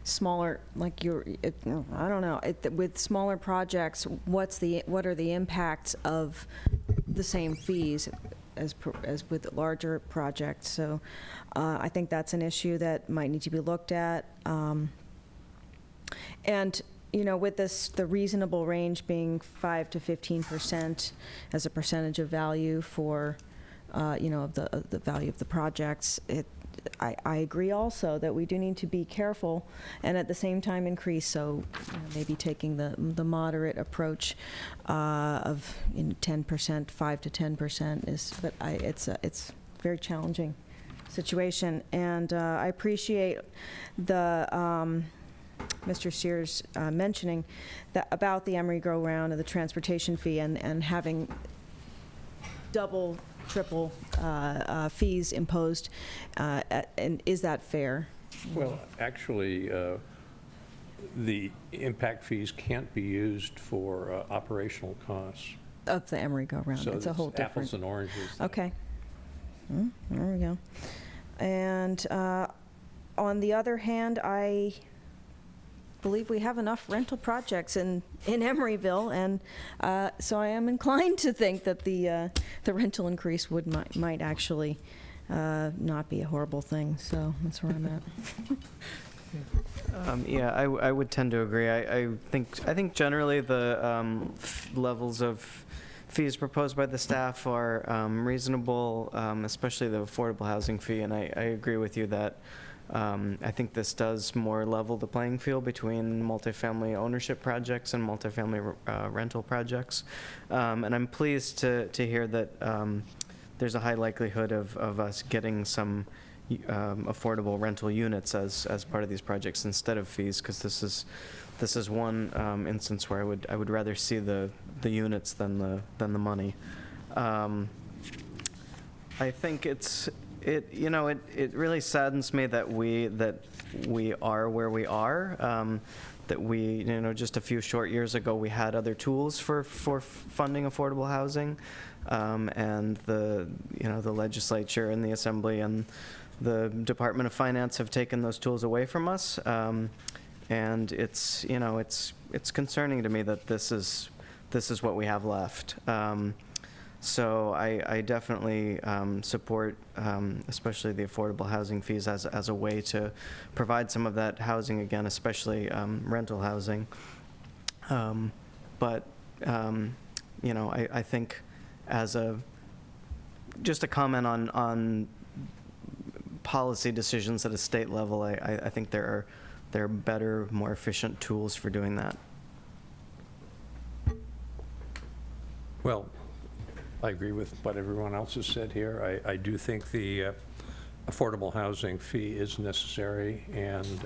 smaller, like I don't know, with smaller projects, what are the impacts of the same fees as with larger projects? So I think that's an issue that might need to be looked at. And with the reasonable range being 5 to 15% as a percentage of value for, of the value of the projects, I agree also that we do need to be careful and at the same time increase. So maybe taking the moderate approach of 10%, 5 to 10% is, but it's a very challenging situation. And I appreciate the Mr. Sears mentioning that about the Emery Go Round and the transportation fee and having double, triple fees imposed, and is that fair? Well, actually, the impact fees can't be used for operational costs. Of the Emery Go Round, So it's a whole different. Apples and oranges. Okay. There we go. And on the other hand, I believe we have enough rental projects in Emeryville, and so I am inclined to think that the rental increase might actually not be a horrible thing. So that's where I'm at. Yeah, I would tend to agree. I think generally the levels of fees proposed by the staff are reasonable, especially the affordable housing fee, and I agree with you that I think this does more level the playing field between multifamily ownership projects and multifamily rental projects. And I'm pleased to hear that there's a high likelihood of us getting some affordable rental units as part of these projects instead of fees, because this is one instance where I would rather see the units than the money. I think it really saddens me that we are where we are. That we, just a few short years ago, we had other tools for funding affordable housing, and the legislature and the assembly and the Department of Finance have taken those tools away from us. And it's concerning to me that this is what we have left. So I definitely support, especially the affordable housing fees as a way to provide some of that housing again, especially rental housing. But I think just a comment on policy decisions at a state level, I think there are better, more efficient tools for doing that. Well, I agree with what everyone else has said here. I do think the affordable housing fee is necessary, and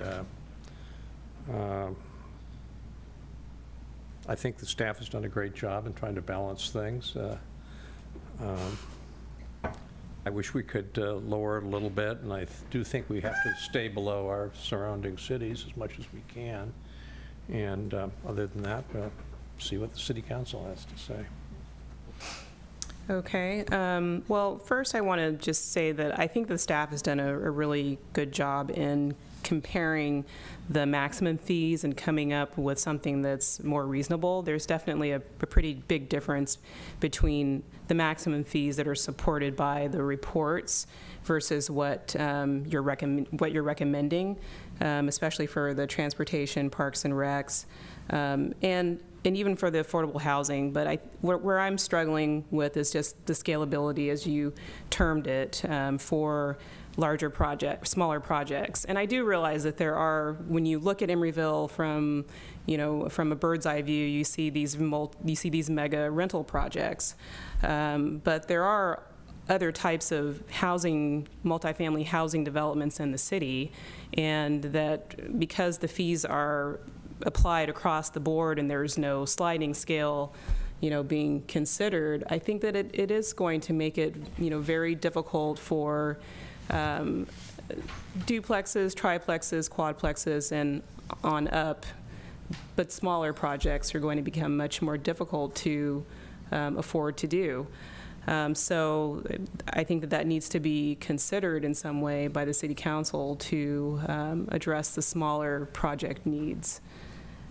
I think the staff has done a great job in trying to balance things. I wish we could lower it a little bit, and I do think we have to stay below our surrounding cities as much as we can. And other than that, see what the city council has to say. Okay. Well, first I want to just say that I think the staff has done a really good job in comparing the maximum fees and coming up with something that's more reasonable. There's definitely a pretty big difference between the maximum fees that are supported by the reports versus what you're recommending, especially for the transportation, parks and recs, and even for the affordable housing. But where I'm struggling with is just the scalability, as you termed it, for larger projects, smaller projects. And I do realize that there are, when you look at Emeryville from a bird's eye view, you see these mega rental projects. But there are other types of housing, multifamily housing developments in the city, and that because the fees are applied across the board and there's no sliding scale, being considered, I think that it is going to make it, very difficult for duplexes, triplexes, quadplexes, and on up. But smaller projects are going to become much more difficult to afford to do. So I think that needs to be considered in some way by the city council to address the smaller project needs.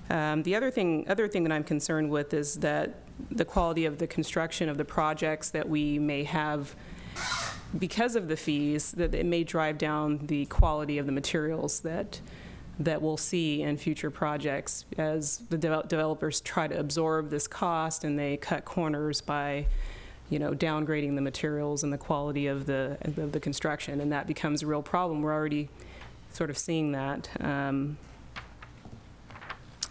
The other thing that I'm concerned with is that the quality of the construction of the projects that we may have, because of the fees, that it may drive down the quality of the materials that we'll see in future projects as the developers try to absorb this cost, and they cut corners by downgrading the materials and the quality of the construction, and that becomes a real problem. We're already sort of seeing that.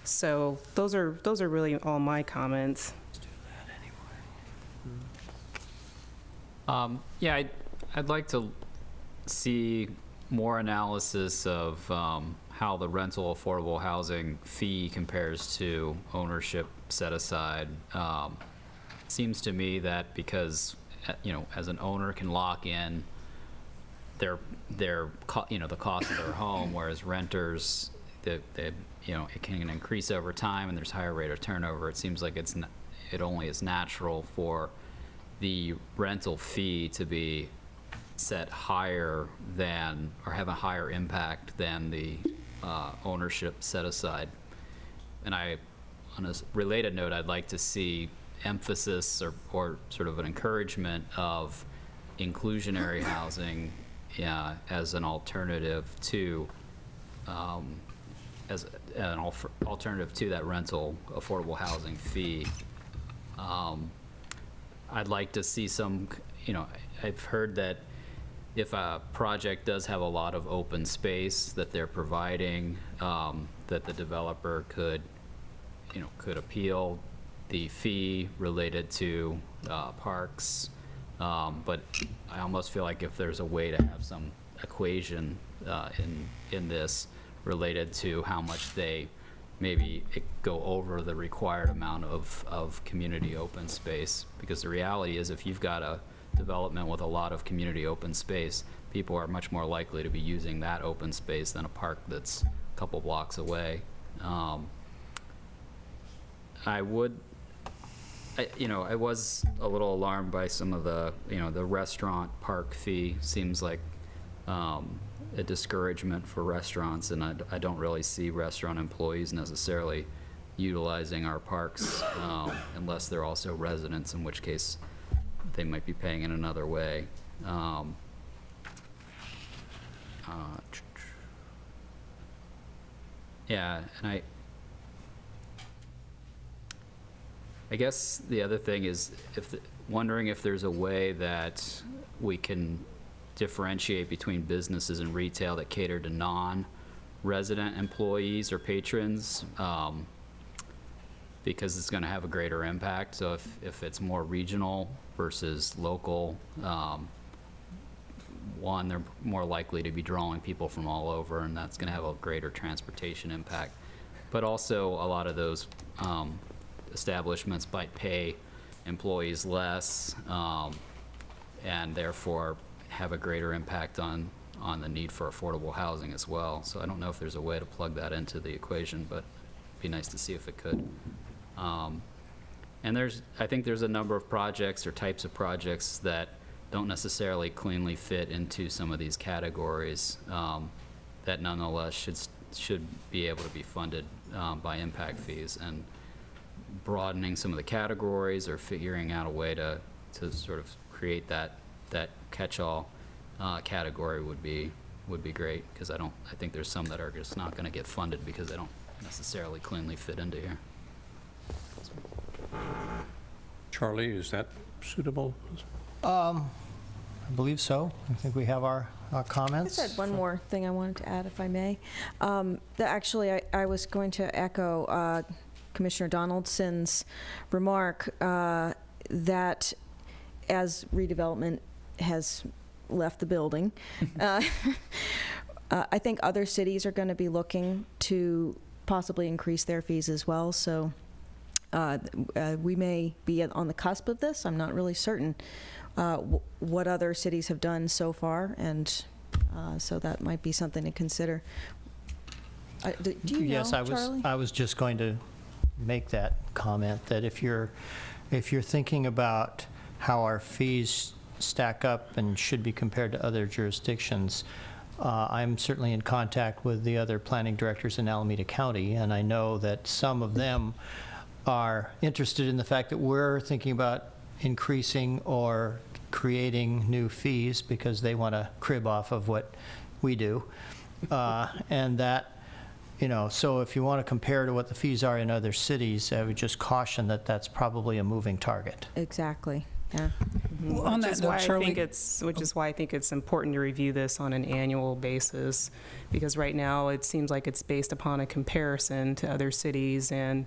So those are really all my comments. Yeah, I'd like to see more analysis of how the rental affordable housing fee compares to ownership set aside. Seems to me that because as an owner can lock in the cost of their home, whereas renters, it can increase over time and there's higher rate of turnover. It seems like it only is natural for the rental fee to be set higher than, or have a higher impact than the ownership set aside and on a related note, I'd like to see emphasis or sort of an encouragement of inclusionary housing as an alternative to alternative to that rental affordable housing fee. I'd like to see some, I've heard that if a project does have a lot of open space that they're providing, that the developer could appeal the fee related to parks. But I almost feel like if there's a way to have some equation in this related to how much they maybe go over the required amount of community open space, because the reality is if you've got a development with a lot of community open space, people are much more likely to be using that open space than a park that's a couple blocks away. I was a little alarmed by some of the restaurant park fee. Seems like a discouragement for restaurants, and I don't really see restaurant employees necessarily utilizing our parks unless they're also residents, in which case they might be paying in another way. Yeah, and I guess the other thing is wondering if there's a way that we can differentiate between businesses and retail that cater to non-resident employees or patrons, because it's going to have a greater impact. So if it's more regional versus local, one, they're more likely to be drawing people from all over, and that's going to have a greater transportation impact. But also, a lot of those establishments might pay employees less, and therefore have a greater impact on the need for affordable housing as well. So I don't know if there's a way to plug that into the equation, but it'd be nice to see if it could. And I think there's a number of projects or types of projects that don't necessarily cleanly fit into some of these categories, that nonetheless should be able to be funded by impact fees. And broadening some of the categories or figuring out a way to sort of create that catch-all category would be great, because I think there's some that are just not going to get funded because they don't necessarily cleanly fit into here. Charlie, is that suitable? I believe so. I think we have our I comments. just had one more thing I wanted to add, if I may. Actually, I was going to echo Commissioner Donaldson's remark that as redevelopment has left the building, I think other cities are going to be looking to possibly increase their fees as well. So we may be on the cusp of this. I'm not really certain what other cities have done so far, and so that might be something to consider. Do you Yes, know, Charlie? I was just going to make that comment, that if you're thinking about how our fees stack up and should be compared to other jurisdictions, I'm certainly in contact with the other planning directors in Alameda County, and I know that some of them are interested in the fact that we're thinking about increasing or creating new fees because they want to crib off of what we do. And that, so if you want to compare to what the fees are in other cities, I would just caution that that's probably a moving target. Exactly. Yeah. Well, on that note, Charlie, Which is why I think it's important to review this on an annual basis, because right now it seems like it's based upon a comparison to other cities, and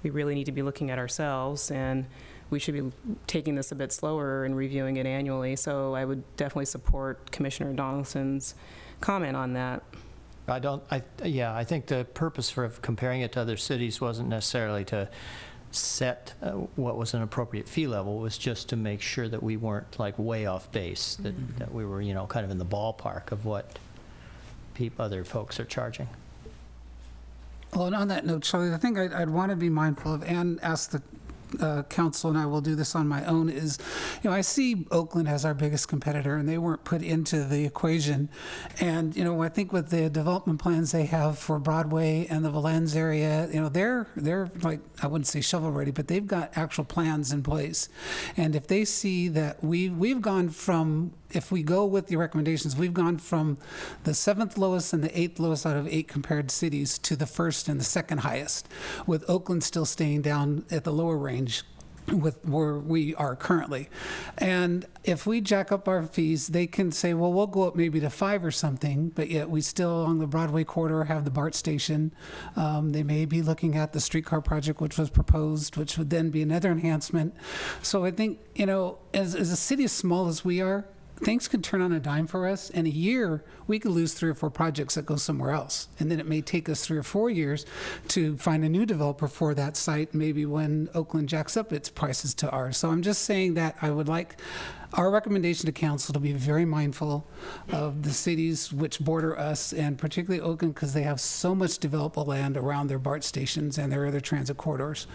we really need to be looking at ourselves, and we should be taking this a bit slower and reviewing it annually. So I would definitely support Commissioner Donaldson's comment on that. I think the purpose for comparing it to other cities wasn't necessarily to set what was an appropriate fee level. It was just to make sure that we weren't like way off base, that we were, kind of in the ballpark of what other folks are charging. well, and on that note, Charlie, I think I'd want to be mindful of, and ask the council, and I will do this on my own, is, I see Oakland as our biggest competitor, and they weren't put into the equation. And, I think with the development plans they have for Broadway and the Valens area, they're like, I wouldn't say shovel-ready, but they've got actual plans in place. And if they see that we've gone from, if we go with the recommendations, we've gone from the 7th lowest and the 8th lowest out of 8 compared cities to the 1st and the 2nd highest, with Oakland still staying down at the lower range with where we are currently. And if we jack up our fees, they can say, well, we'll go up maybe to 5 or something, but yet we still, along the Broadway corridor, have the BART station. They may be looking at the streetcar project, which was proposed, which would then be another enhancement. So I think, as a city as small as we are, things can turn on a dime for us. In a year, we could lose 3 or 4 projects that go somewhere else. And then it may take us 3 or 4 years to find a new developer for that site, maybe when Oakland jacks up its prices to ours. So I'm just saying that I would like our recommendation to council to be very mindful of the cities which border us, and particularly Oakland, because they have so much developable land around their BART stations and their other transit corridors.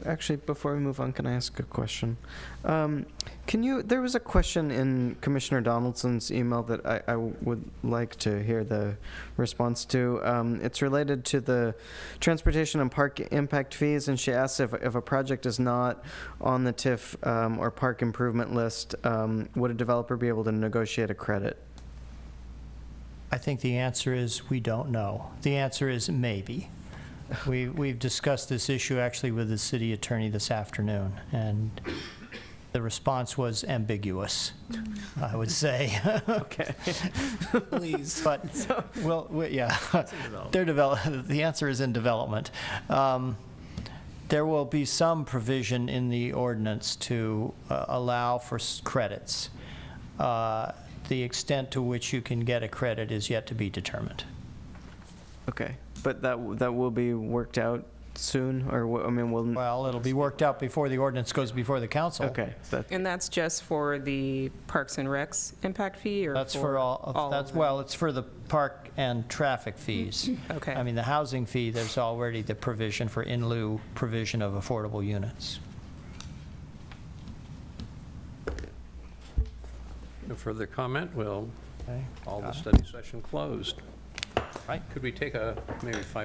Actually, before we move on, can I ask a question? There was a question in Commissioner Donaldson's email that I would like to hear the response to. It's related to the transportation and park impact fees, and she asked if a project is not on the TIF or park improvement list, would a developer be able to negotiate a credit? I think the answer is we don't know. The answer is maybe. We've discussed this issue actually with the city attorney this afternoon, and the response was ambiguous, I would say. Okay. Please. But, yeah, the answer is in development. There will be some provision in the ordinance to allow for credits. The extent to which you can get a credit is yet to be determined. Okay. But that will be worked out soon, or Well, it'll be worked out before the ordinance goes before the council. Okay. And that's just for the Parks and Recs impact fee, or That's for all of them? well, it's for the park and traffic fees. Okay. I mean, the housing fee, there's already the provision for in lieu provision of affordable units. No further comment? We'll Okay. call the study session closed. Right. Could we take maybe 5